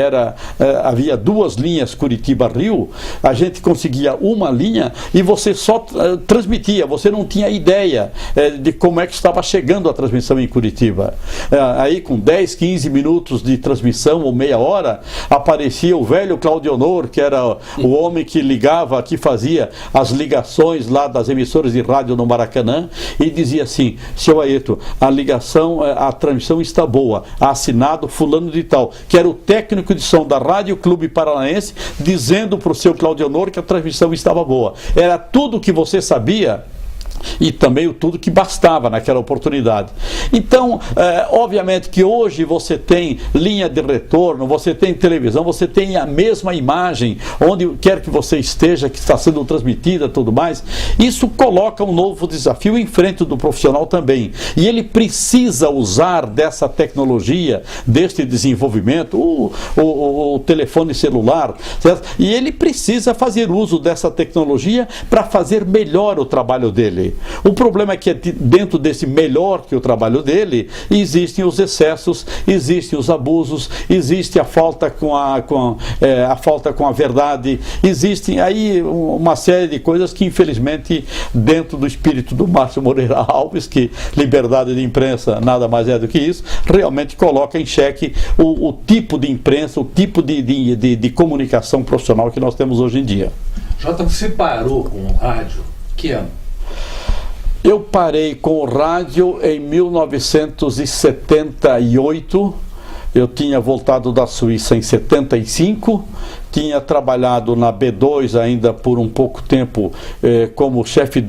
havia duas linhas Curitiba-Rio, a gente conseguia uma linha e você só transmitia, você não tinha ideia de como é que estava chegando a transmissão em Curitiba. Aí com 10, 15 minutos de transmissão ou meia hora, aparecia o velho Claudionor, que era o homem que ligava, que fazia as ligações lá das emissoras de rádio no Maracanã, e dizia assim: seu Aeto, a transmissão está boa, assinado fulano de tal, que era o técnico de som da Rádio Clube Paranaense, dizendo para o seu Claudionor que a transmissão estava boa. Era tudo o que você sabia e também tudo que bastava naquela oportunidade. Então, obviamente que hoje você tem linha de retorno, você tem televisão, você tem a mesma imagem, onde quer que você esteja, que está sendo transmitida, tudo mais. Isso coloca um novo desafio em frente do profissional também. E ele precisa usar dessa tecnologia, deste desenvolvimento, o telefone celular, certo? E ele precisa fazer uso dessa tecnologia para fazer melhor o trabalho dele. O problema é que dentro desse melhor que o trabalho dele, existem os excessos, existem os abusos, existe a falta com a verdade, existem aí uma série de coisas que infelizmente, dentro do espírito do Márcio Moreira Alves, que liberdade de imprensa nada mais é do que isso, realmente coloca em xeque o tipo de imprensa, o tipo de comunicação profissional que nós temos hoje em dia. Jota, você parou com o rádio que ano? Eu parei com o rádio em 1978, eu tinha voltado da Suíça em 75, tinha trabalhado na B2 ainda por um pouco tempo como chefe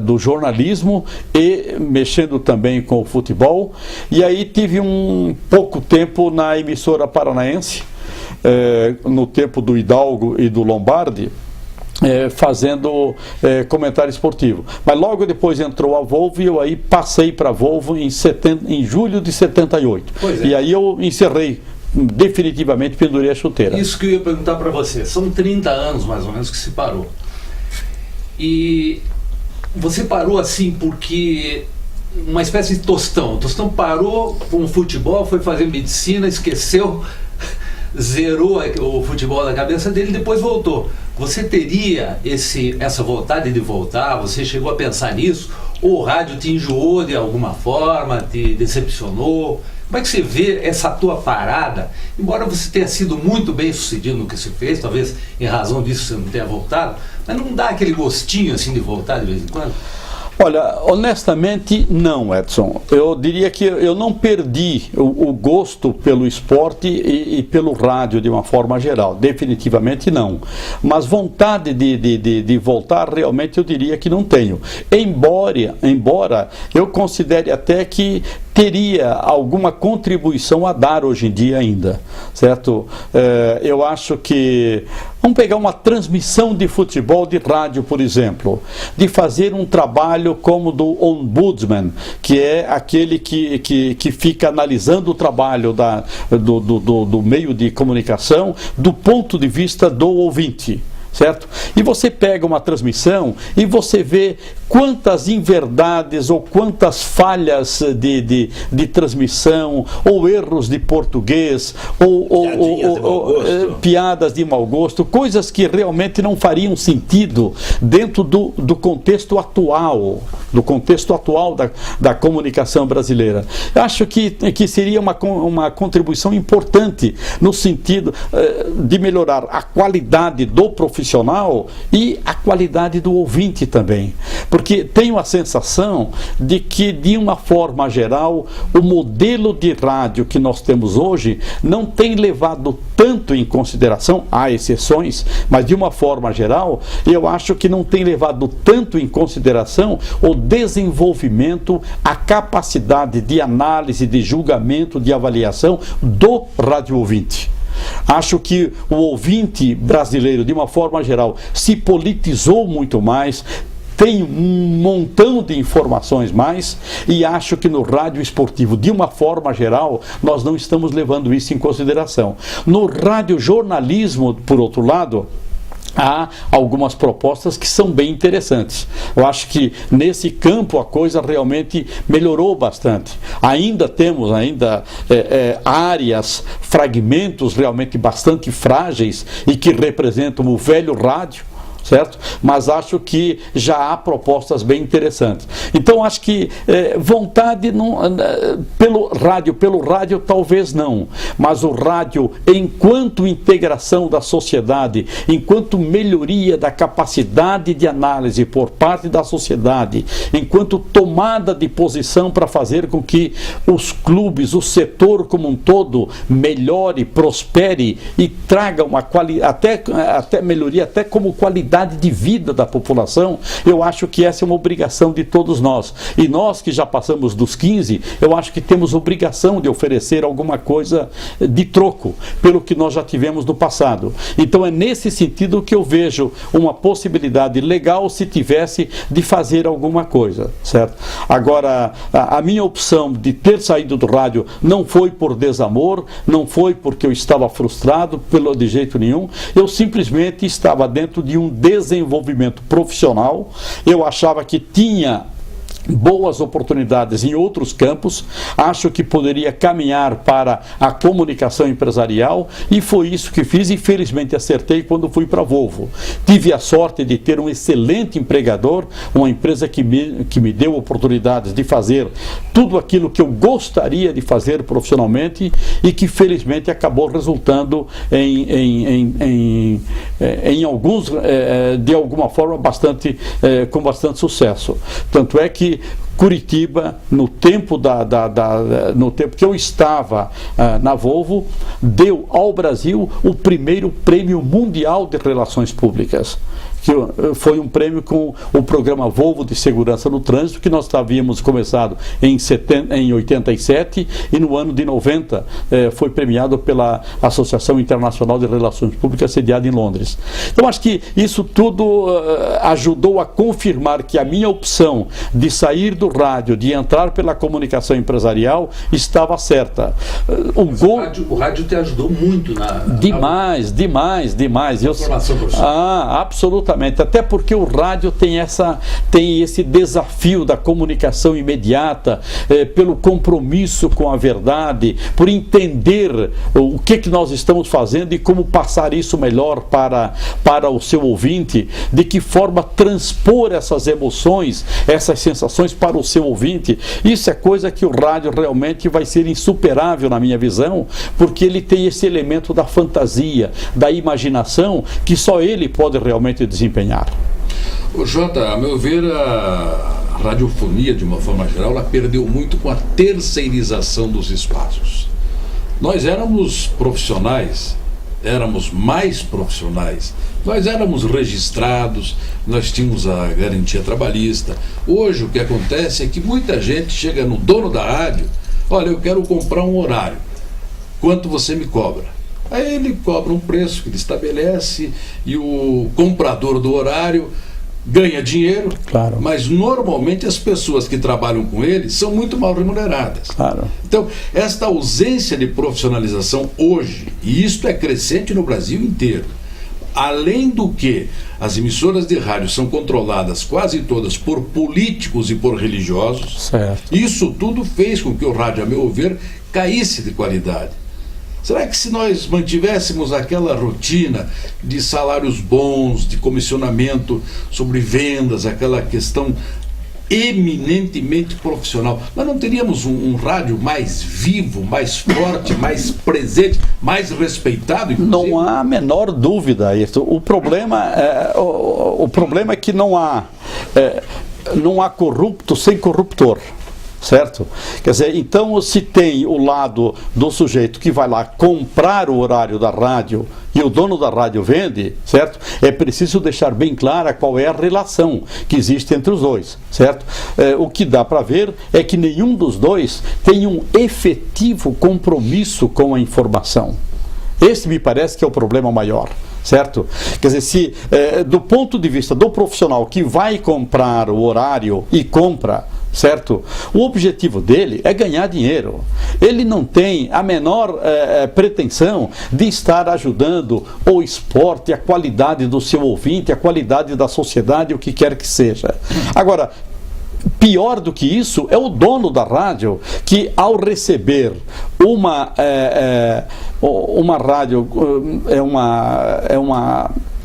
do jornalismo e mexendo também com o futebol, e aí tive um pouco tempo na emissora paranaense, no tempo do Hidalgo e do Lombardi, fazendo comentário esportivo. Mas logo depois entrou a Volvo e eu aí passei para a Volvo em julho de 78. E aí eu encerrei, definitivamente pendurei a chuteira. Isso que eu ia perguntar para você. São 30 anos mais ou menos que se parou. E você parou assim porque uma espécie de Tostão. O Tostão parou com o futebol, foi fazer medicina, esqueceu, zerou o futebol da cabeça dele e depois voltou. Você teria essa vontade de voltar? Você chegou a pensar nisso? Ou o rádio te enjoou de alguma forma, te decepcionou? Como é que você vê essa tua parada? Embora você tenha sido muito bem sucedido no que você fez, talvez em razão disso você não tenha voltado, mas não dá aquele gostinho assim de voltar de vez em quando? Olha, honestamente não, Edson. Eu diria que eu não perdi o gosto pelo esporte e pelo rádio de uma forma geral, definitivamente não. Mas vontade de voltar realmente eu diria que não tenho. Embora eu considere até que teria alguma contribuição a dar hoje em dia ainda, certo? Eu acho que, vamos pegar uma transmissão de futebol de rádio, por exemplo, de fazer um trabalho como do ombudsman, que é aquele que fica analisando o trabalho do meio de comunicação do ponto de vista do ouvinte. Certo? E você pega uma transmissão e você vê quantas inverdades ou quantas falhas de transmissão, ou erros de português, ou piadas de mau gosto, coisas que realmente não fariam sentido dentro do contexto atual, da comunicação brasileira. Eu acho que seria uma contribuição importante no sentido de melhorar a qualidade do profissional e a qualidade do ouvinte também, porque tenho a sensação de que, de uma forma geral, o modelo de rádio que nós temos hoje não tem levado tanto em consideração, há exceções, mas de uma forma geral, eu acho que não tem levado tanto em consideração o desenvolvimento, a capacidade de análise, de julgamento, de avaliação do rádio ouvinte. Acho que o ouvinte brasileiro, de uma forma geral, se politizou muito mais, tem um montão de informações mais, e acho que no rádio esportivo, de uma forma geral, nós não estamos levando isso em consideração. No rádio jornalismo, por outro lado, há algumas propostas que são bem interessantes. Eu acho que nesse campo a coisa realmente melhorou bastante. Ainda temos áreas, fragmentos realmente bastante frágeis e que representam o velho rádio, certo? Mas acho que já há propostas bem interessantes. Então acho que vontade pelo rádio talvez não, mas o rádio enquanto integração da sociedade, enquanto melhoria da capacidade de análise por parte da sociedade, enquanto tomada de posição para fazer com que os clubes, o setor como um todo melhore, prospere e traga uma até melhoria, até como qualidade de vida da população, eu acho que essa é uma obrigação de todos nós. E nós que já passamos dos 15, eu acho que temos obrigação de oferecer alguma coisa de troco pelo que nós já tivemos no passado. Então é nesse sentido que eu vejo uma possibilidade legal, se tivesse, de fazer alguma coisa, certo? Agora, a minha opção de ter saído do rádio não foi por desamor, não foi porque eu estava frustrado, de jeito nenhum. Eu simplesmente estava dentro de um desenvolvimento profissional. Eu achava que tinha boas oportunidades em outros campos, acho que poderia caminhar para a comunicação empresarial, e foi isso que fiz, e felizmente acertei quando fui para a Volvo. Tive a sorte de ter um excelente empregador, uma empresa que me deu oportunidades de fazer tudo aquilo que eu gostaria de fazer profissionalmente, e que felizmente acabou resultando em alguns, de alguma forma, com bastante sucesso. Tanto é que realmente Curitiba, no tempo no tempo que eu estava na Volvo, deu ao Brasil o primeiro prêmio mundial de relações públicas, que foi um prêmio com o programa Volvo de Segurança no Trânsito, que nós havíamos começado em 87, e no ano de 90 foi premiado pela Associação Internacional de Relações Públicas, sediada em Londres. Então acho que isso tudo ajudou a confirmar que a minha opção de sair do rádio, de entrar pela comunicação empresarial, estava certa. O rádio te ajudou muito Demais. Formação profissional. Absolutamente. Até porque o rádio tem esse desafio da comunicação imediata, pelo compromisso com a verdade, por entender o que nós estamos fazendo e como passar isso melhor para o seu ouvinte, de que forma transpor essas emoções, essas sensações para o seu ouvinte. Isso é coisa que o rádio realmente vai ser insuperável na minha visão, porque ele tem esse elemento da fantasia, da imaginação, que só ele pode realmente desempenhar. O Jota, a meu ver, a radiofonia, de uma forma geral, ela perdeu muito com a terceirização dos espaços. Nós éramos profissionais, éramos mais profissionais, nós éramos registrados, nós tínhamos a garantia trabalhista. Hoje o que acontece é que muita gente chega no dono da rádio: olha, eu quero comprar um horário, quanto você me cobra? Aí ele cobra um preço que ele estabelece e o comprador do horário ganha dinheiro, claro, mas normalmente as pessoas que trabalham com ele são muito mal remuneradas. Claro. Então, esta ausência de profissionalização hoje, e isto é crescente no Brasil inteiro, além do que as emissoras de rádio são controladas quase todas por políticos e por religiosos, certo, isso tudo fez com que o rádio, a meu ver, caísse de qualidade. Será que se nós mantivéssemos aquela rotina de salários bons, de comissionamento sobre vendas, aquela questão eminentemente profissional, nós não teríamos um rádio mais vivo, mais forte, mais presente, mais respeitado, inclusive? Não há a menor dúvida isso. O problema é que não há corrupto sem corruptor. Certo? Quer dizer, então se tem o lado do sujeito que vai lá comprar o horário da rádio e o dono da rádio vende, certo? É preciso deixar bem clara qual é a relação que existe entre os dois, certo? O que dá para ver é que nenhum dos dois tem um efetivo compromisso com a informação. Esse me parece que é o problema maior. Certo? Quer dizer, se do ponto de vista do profissional que vai comprar o horário e compra, certo? O objetivo dele é ganhar dinheiro. Ele não tem a menor pretensão de estar ajudando o esporte, a qualidade do seu ouvinte, a qualidade da sociedade, o que quer que seja. Agora, pior do que isso é o dono da rádio, que ao receber uma rádio,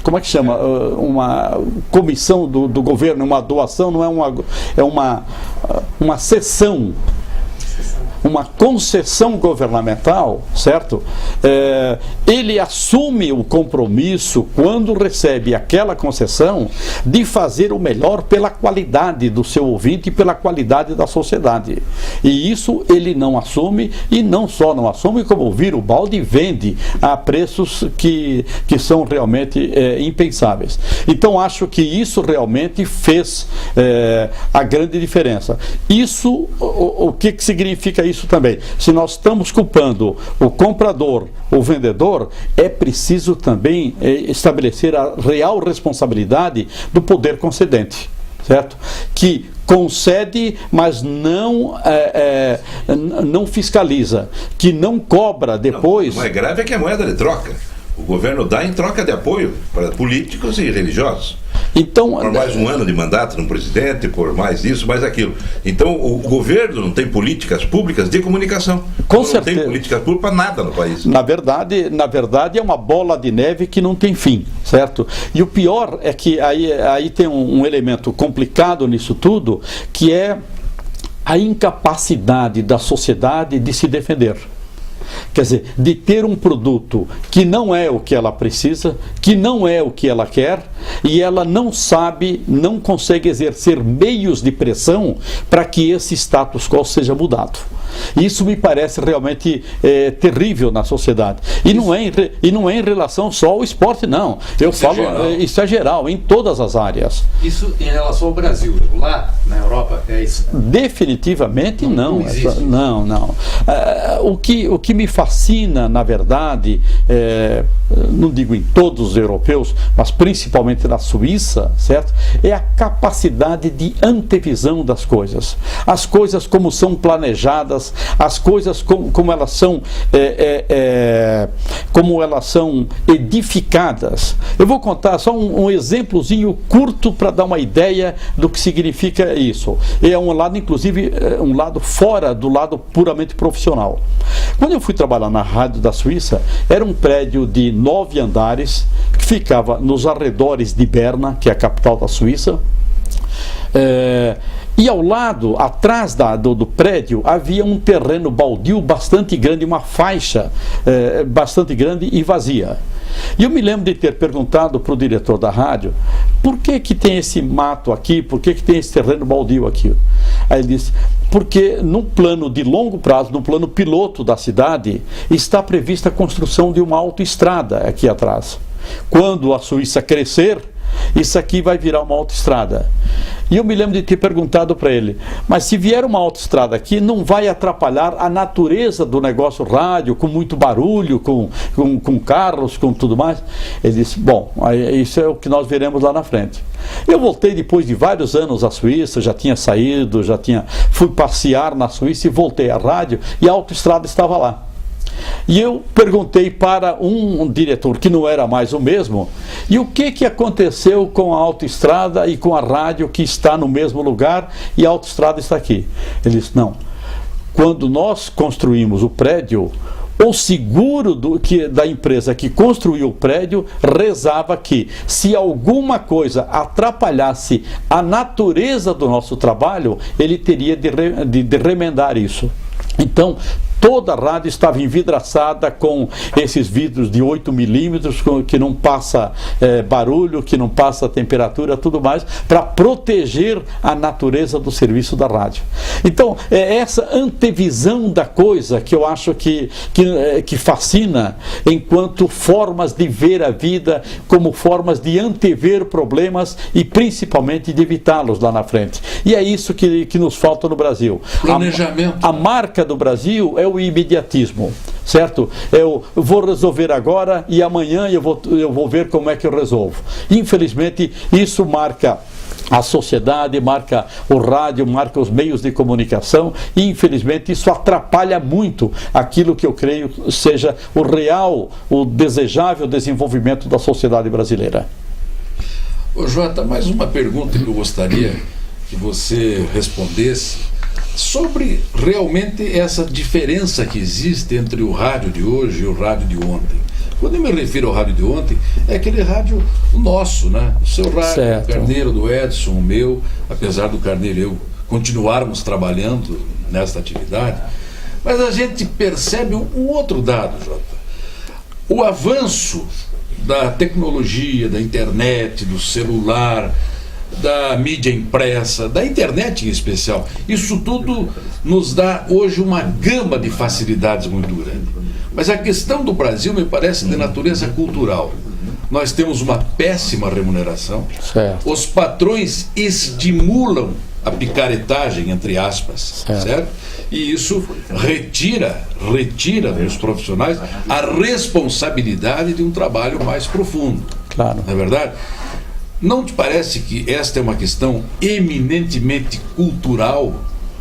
como é que chama? Uma comissão do governo, uma doação, não é uma cessão, uma concessão governamental, certo? Ele assume o compromisso, quando recebe aquela concessão, de fazer o melhor pela qualidade do seu ouvinte e pela qualidade da sociedade. E isso ele não assume, e não só não assume, como vira o balde e vende a preços que são realmente impensáveis. Então acho que isso realmente fez a grande diferença. Isso, o que significa isso também? Se nós estamos culpando o comprador, o vendedor, é preciso também estabelecer a real responsabilidade do poder concedente, certo? Que concede, mas não fiscaliza, que não cobra depois. O mais grave é que a moeda de troca. O governo dá em troca de apoio para políticos e religiosos. Então, por mais um ano de mandato de um presidente, por mais isso, mais aquilo. Então, o governo não tem políticas públicas de comunicação. Com certeza. Não tem políticas públicas para nada no país. Na verdade, é uma bola de neve que não tem fim, certo? E o pior é que aí tem um elemento complicado nisso tudo, que é a incapacidade da sociedade de se defender. Quer dizer, de ter um produto que não é o que ela precisa, que não é o que ela quer, e ela não sabe, não consegue exercer meios de pressão para que esse status quo seja mudado. Isso me parece realmente terrível na sociedade. E não é em relação só ao esporte, não. Eu falo, isso é geral, em todas as áreas. Isso em relação ao Brasil. Lá na Europa é isso? Definitivamente não. Não existe. Não. O que me fascina, na verdade, não digo em todos os europeus, mas principalmente na Suíça, certo? É a capacidade de antevisão das coisas. As coisas como são planejadas, as coisas como elas são edificadas. Eu vou contar só um exemplozinho curto para dar uma ideia do que significa isso. É um lado, inclusive, um lado fora do lado puramente profissional. Quando eu fui trabalhar na rádio da Suíça, era um prédio de 9 andares que ficava nos arredores de Berna, que é a capital da Suíça. E ao lado, atrás do prédio, havia um terreno baldio bastante grande, uma faixa bastante grande e vazia. E eu me lembro de ter perguntado para o diretor da rádio, por que tem esse mato aqui, por que tem esse terreno baldio aqui? Aí ele disse, porque num plano de longo prazo, no plano piloto da cidade, está prevista a construção de uma autoestrada aqui atrás. Quando a Suíça crescer, isso aqui vai virar uma autoestrada. E eu me lembro de ter perguntado para ele, mas se vier uma autoestrada aqui, não vai atrapalhar a natureza do negócio rádio, com muito barulho, com carros, com tudo mais? Ele disse, bom, isso é o que nós veremos lá na frente. Eu voltei depois de vários anos à Suíça, já tinha saído, fui passear na Suíça e voltei à rádio e a autoestrada estava lá. E eu perguntei para um diretor que não era mais o mesmo, e o que aconteceu com a autoestrada e com a rádio que está no mesmo lugar e a autoestrada está aqui? Ele disse, não, quando nós construímos o prédio, o seguro da empresa que construiu o prédio rezava que se alguma coisa atrapalhasse a natureza do nosso trabalho, ele teria de remendar isso. Então, toda a rádio estava envidraçada com esses vidros de 8 milímetros, que não passa barulho, que não passa temperatura, tudo mais, para proteger a natureza do serviço da rádio. Então, é essa antevisão da coisa que eu acho que fascina, enquanto formas de ver a vida, como formas de antever problemas e principalmente de evitá-los lá na frente. E é isso que nos falta no Brasil. Planejamento. A marca do Brasil é o imediatismo, certo? Eu vou resolver agora e amanhã eu vou ver como é que eu resolvo. Infelizmente, isso marca a sociedade, marca o rádio, marca os meios de comunicação e, infelizmente, isso atrapalha muito aquilo que eu creio seja o desejável desenvolvimento da sociedade brasileira. Ô Jota, mais uma pergunta que eu gostaria que você respondesse sobre realmente essa diferença que existe entre o rádio de hoje e o rádio de ontem. Quando eu me refiro ao rádio de ontem, é aquele rádio nosso, né? O seu rádio, certo. O Carneiro, do Edson, o meu, apesar do Carneiro e eu continuarmos trabalhando nesta atividade, mas a gente percebe um outro dado, Jota. O avanço da tecnologia, da internet, do celular, da mídia impressa, da internet em especial, isso tudo nos dá hoje uma gama de facilidades muito grande. Mas a questão do Brasil me parece de natureza cultural. Nós temos uma péssima remuneração, certo. Os patrões estimulam a picaretagem, entre aspas, certo? E isso retira dos profissionais a responsabilidade de um trabalho mais profundo. Claro. Não é verdade? Não te parece que esta é uma questão eminentemente cultural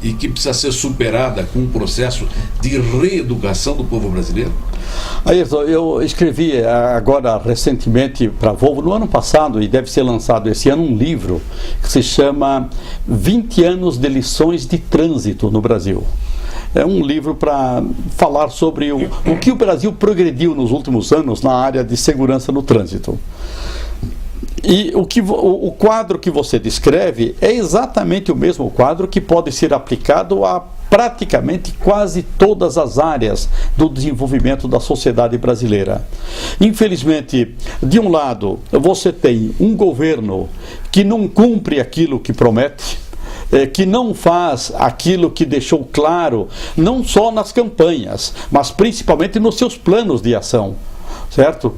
e que precisa ser superada com um processo de reeducação do povo brasileiro? Ayrton, eu escrevi agora recentemente para a Volvo, no ano passado, e deve ser lançado esse ano, um livro que se chama 20 anos de lições de trânsito no Brasil. É um livro para falar sobre o que o Brasil progrediu nos últimos anos na área de segurança no trânsito. E o quadro que você descreve é exatamente o mesmo quadro que pode ser aplicado a praticamente quase todas as áreas do desenvolvimento da sociedade brasileira. Infelizmente, de um lado, você tem um governo que não cumpre aquilo que promete, que não faz aquilo que deixou claro, não só nas campanhas, mas principalmente nos seus planos de ação, certo?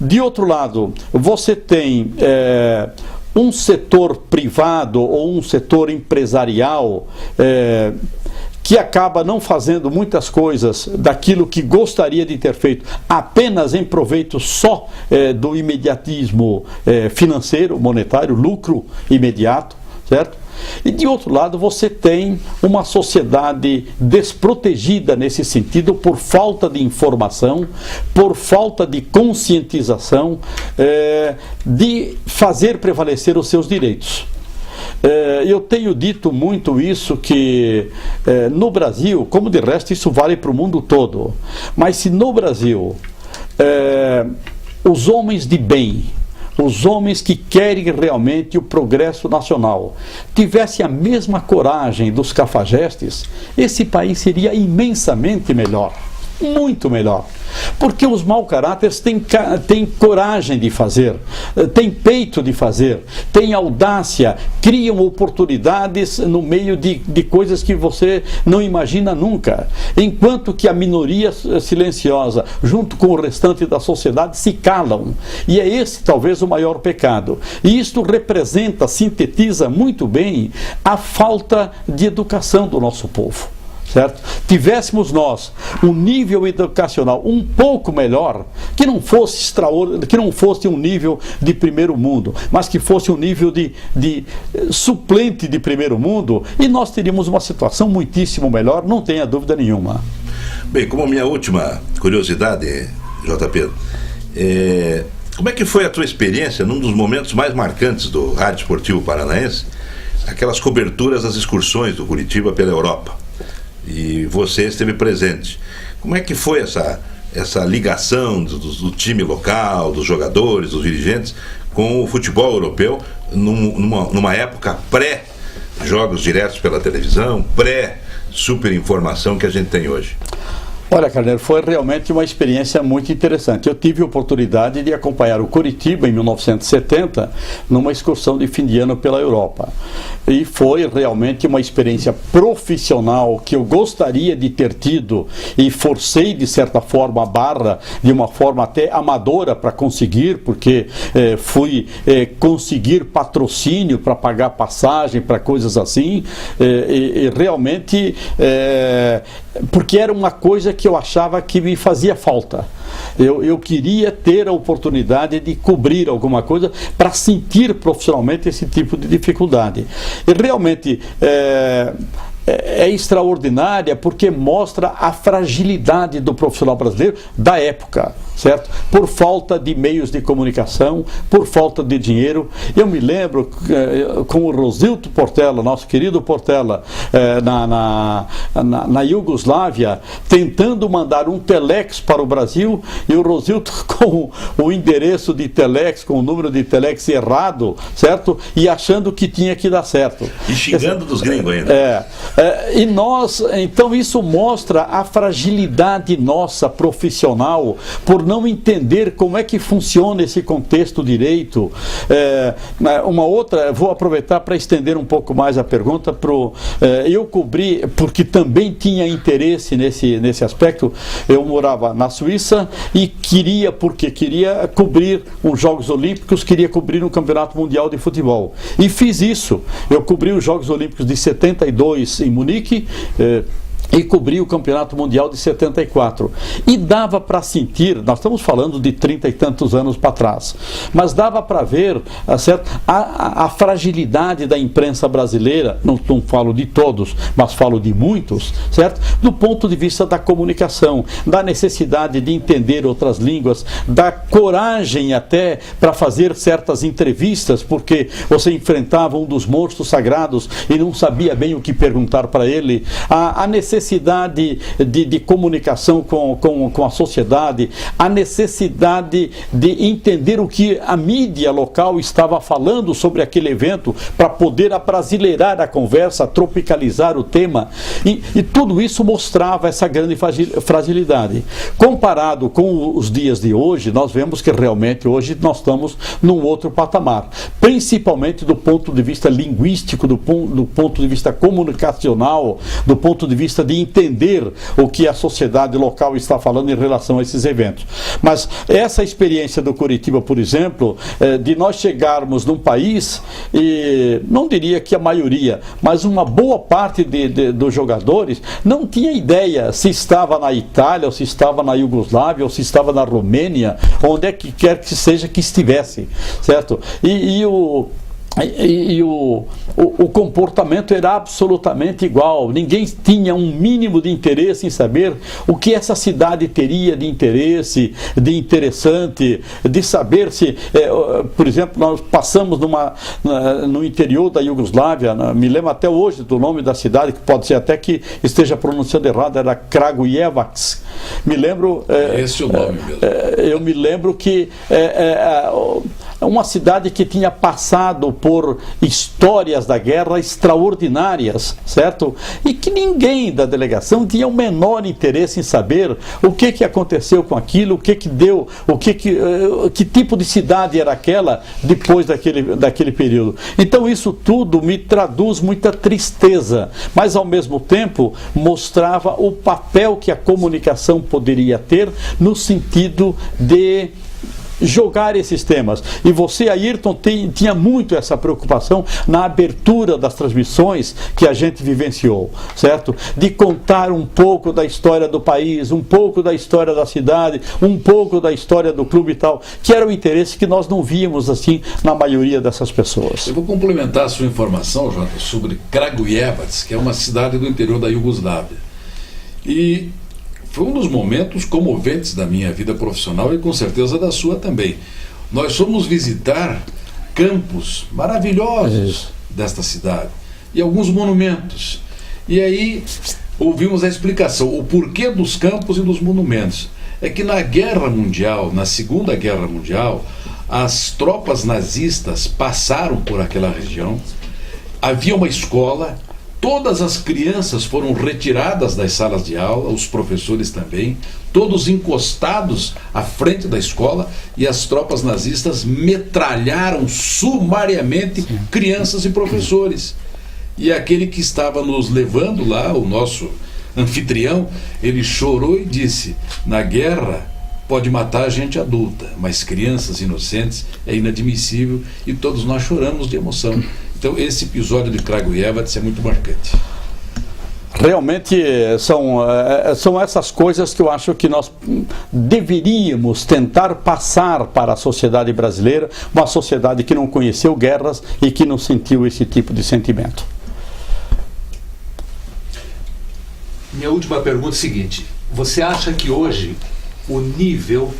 De outro lado, você tem um setor privado ou um setor empresarial que acaba não fazendo muitas coisas daquilo que gostaria de ter feito, apenas em proveito só do imediatismo financeiro, monetário, lucro imediato, certo? E de outro lado você tem uma sociedade desprotegida nesse sentido por falta de informação, por falta de conscientização de fazer prevalecer os seus direitos. Eu tenho dito muito isso, que no Brasil, como de resto isso vale para o mundo todo, mas se no Brasil os homens de bem, os homens que querem realmente o progresso nacional tivessem a mesma coragem dos cafajestes, esse país seria imensamente melhor, muito melhor. Porque os mau caráteres têm coragem de fazer, têm peito de fazer, têm audácia, criam oportunidades no meio de coisas que você não imagina nunca. Enquanto que a minoria silenciosa, junto com o restante da sociedade, se calam. E é esse talvez o maior pecado. E isto representa, sintetiza muito bem a falta de educação do nosso povo. Certo? Tivéssemos nós um nível educacional um pouco melhor, que não fosse extraordinário, que não fosse um nível de primeiro mundo, mas que fosse um nível de suplente de primeiro mundo, e nós teríamos uma situação muitíssimo melhor, não tenha dúvida nenhuma. Bem, como minha última curiosidade, JP, como é que foi a tua experiência num dos momentos mais marcantes do Rádio Esportivo Paranaense, aquelas coberturas das excursões do Curitiba pela Europa? E você esteve presente. Como é que foi essa ligação do time local, dos jogadores, dos dirigentes, com o futebol europeu, numa época pré-jogos diretos pela televisão, pré-superinformação que a gente tem hoje? Olha, Carneiro, foi realmente uma experiência muito interessante. Eu tive a oportunidade de acompanhar o Curitiba em 1970 numa excursão de fim de ano pela Europa. E foi realmente uma experiência profissional que eu gostaria de ter tido, e forcei de certa forma a barra, de uma forma até amadora para conseguir, porque fui conseguir patrocínio para pagar passagem, para coisas assim, e realmente porque era uma coisa que eu achava que me fazia falta. Eu queria ter a oportunidade de cobrir alguma coisa para sentir profissionalmente esse tipo de dificuldade. E realmente é extraordinária, porque mostra a fragilidade do profissional brasileiro da época, certo? Por falta de meios de comunicação, por falta de dinheiro. Eu me lembro com o Rosilto Portela, nosso querido Portela, na Iugoslávia, tentando mandar um telex para o Brasil, e o Rosilto com o endereço de telex, com o número de telex errado, certo? E achando que tinha que dar certo. E xingando dos gringos ainda. E nós, então isso mostra a fragilidade nossa profissional, por não entender como é que funciona esse contexto direito. Uma outra, vou aproveitar para estender um pouco mais a pergunta eu cobri, porque também tinha interesse nesse aspecto. Eu morava na Suíça e queria cobrir os Jogos Olímpicos, queria cobrir um Campeonato Mundial de Futebol, e fiz isso. Eu cobri os Jogos Olímpicos de 72 em Munique, e cobri o Campeonato Mundial de 74. E dava para sentir, nós estamos falando de 30 e tantos anos para trás, mas dava para ver a fragilidade da imprensa brasileira, não falo de todos, mas falo de muitos, certo? Do ponto de vista da comunicação, da necessidade de entender outras línguas, da coragem até para fazer certas entrevistas, porque você enfrentava um dos monstros sagrados e não sabia bem o que perguntar para ele, a necessidade necessidade de comunicação com a sociedade, a necessidade de entender o que a mídia local estava falando sobre aquele evento para poder abrasileirar a conversa, tropicalizar o tema, e tudo isso mostrava essa grande fragilidade. Comparado com os dias de hoje, nós vemos que realmente hoje nós estamos num outro patamar, principalmente do ponto de vista linguístico, do ponto de vista comunicacional, do ponto de vista de entender o que a sociedade local está falando em relação a esses eventos. Mas essa experiência do Coritiba, por exemplo, de nós chegarmos num país, e não diria que a maioria, mas uma boa parte dos jogadores não tinha ideia se estava na Itália, ou se estava na Iugoslávia, ou se estava na Romênia, onde é que quer que seja que estivesse, certo? E o comportamento era absolutamente igual. Ninguém tinha um mínimo de interesse em saber o que essa cidade teria de interesse, de interessante, de saber se, por exemplo, nós passamos no interior da Iugoslávia, me lembro até hoje do nome da cidade, que pode ser até que esteja pronunciando errado, era Kragujevac. Me lembro... Esse é o nome mesmo. Eu me lembro que uma cidade que tinha passado por histórias da guerra extraordinárias, certo? E que ninguém da delegação tinha o menor interesse em saber o que aconteceu com aquilo, o que deu, que tipo de cidade era aquela depois daquele período. Então isso tudo me traduz muita tristeza, mas ao mesmo tempo mostrava o papel que a comunicação poderia ter no sentido de jogar esses temas. E você, Ayrton, tinha muito essa preocupação na abertura das transmissões que a gente vivenciou, certo? De contar um pouco da história do país, um pouco da história da cidade, um pouco da história do clube e tal, que era o interesse que nós não víamos assim na maioria dessas pessoas. Eu vou complementar a sua informação, Jota, sobre Kragujevac, que é uma cidade do interior da Iugoslávia. E foi um dos momentos comoventes da minha vida profissional e com certeza da sua também. Nós fomos visitar campos maravilhosos desta cidade e alguns monumentos. E aí ouvimos a explicação, o porquê dos campos e dos monumentos. É que na Guerra Mundial, na Segunda Guerra Mundial, as tropas nazistas passaram por aquela região, havia uma escola. Todas as crianças foram retiradas das salas de aula, os professores também, todos encostados à frente da escola, e as tropas nazistas metralharam sumariamente crianças e professores. E aquele que estava nos levando lá, o nosso anfitrião, ele chorou e disse: na guerra pode matar gente adulta, mas crianças inocentes é inadmissível, e todos nós choramos de emoção. Então esse episódio de Kragujevac é muito marcante. Realmente são essas coisas que eu acho que nós deveríamos tentar passar para a sociedade brasileira, uma sociedade que não conheceu guerras e que não sentiu esse tipo de sentimento. Minha última pergunta é a seguinte: você acha que hoje o nível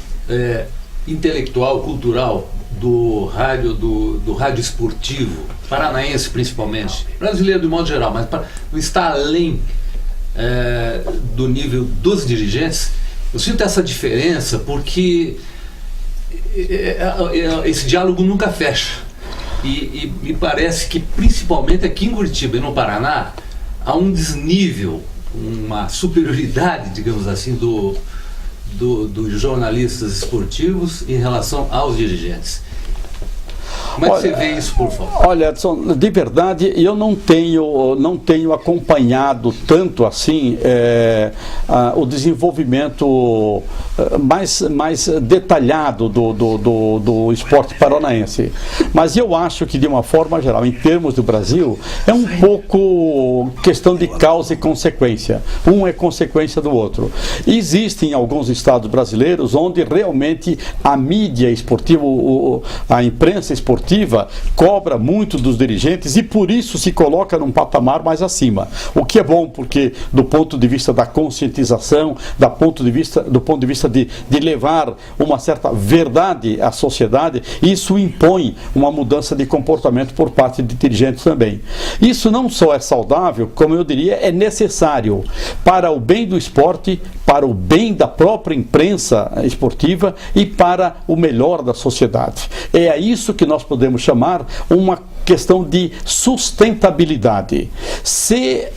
intelectual, cultural do rádio esportivo, paranaense principalmente, brasileiro de modo geral, mas não está além do nível dos dirigentes? Eu sinto essa diferença porque esse diálogo nunca fecha. E me parece que, principalmente aqui em Curitiba e no Paraná, há um desnível, uma superioridade, digamos assim, dos jornalistas esportivos em relação aos dirigentes. Como é que você vê isso, por favor? Olha, Edson, de verdade, eu não tenho acompanhado tanto assim o desenvolvimento mais detalhado do esporte paranaense. Mas eu acho que, de uma forma geral, em termos do Brasil, é um pouco questão de causa e consequência. Um é consequência do outro. Existem alguns estados brasileiros onde realmente a mídia esportiva, a imprensa esportiva, esportiva cobra muito dos dirigentes e por isso se coloca num patamar mais acima. O que é bom, porque do ponto de vista da conscientização, do ponto de vista de levar uma certa verdade à sociedade, isso impõe uma mudança de comportamento por parte de dirigentes também. Isso não só é saudável, como eu diria, é necessário para o bem do esporte, para o bem da própria imprensa esportiva e para o melhor da sociedade. É a isso que nós podemos chamar uma questão de sustentabilidade. Se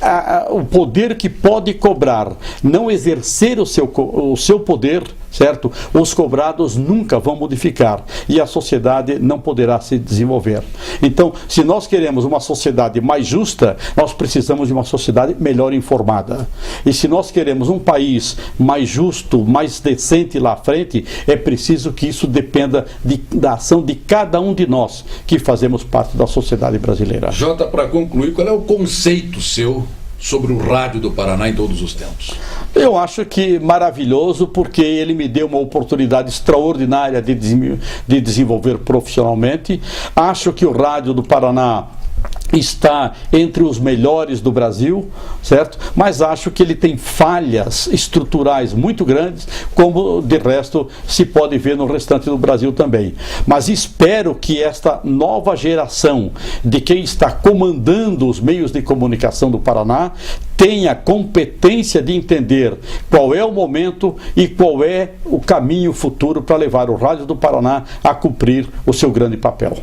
o poder que pode cobrar não exercer o seu poder, certo? Os cobrados nunca vão modificar e a sociedade não poderá se desenvolver. Então, se nós queremos uma sociedade mais justa, nós precisamos de uma sociedade melhor informada. E se nós queremos um país mais justo, mais decente lá à frente, é preciso que isso dependa da ação de cada um de nós que fazemos parte da sociedade brasileira. Jota, para concluir, qual é o conceito seu sobre o rádio do Paraná em todos os tempos? Eu acho que maravilhoso, porque ele me deu uma oportunidade extraordinária de desenvolver profissionalmente. Acho que o rádio do Paraná está entre os melhores do Brasil, certo? Mas acho que ele tem falhas estruturais muito grandes, como de resto se pode ver no restante do Brasil também. Mas espero que esta nova geração de quem está comandando os meios de comunicação do Paraná tenha competência de entender qual é o momento e qual é o caminho futuro para levar o Rádio do Paraná a cumprir o seu grande papel.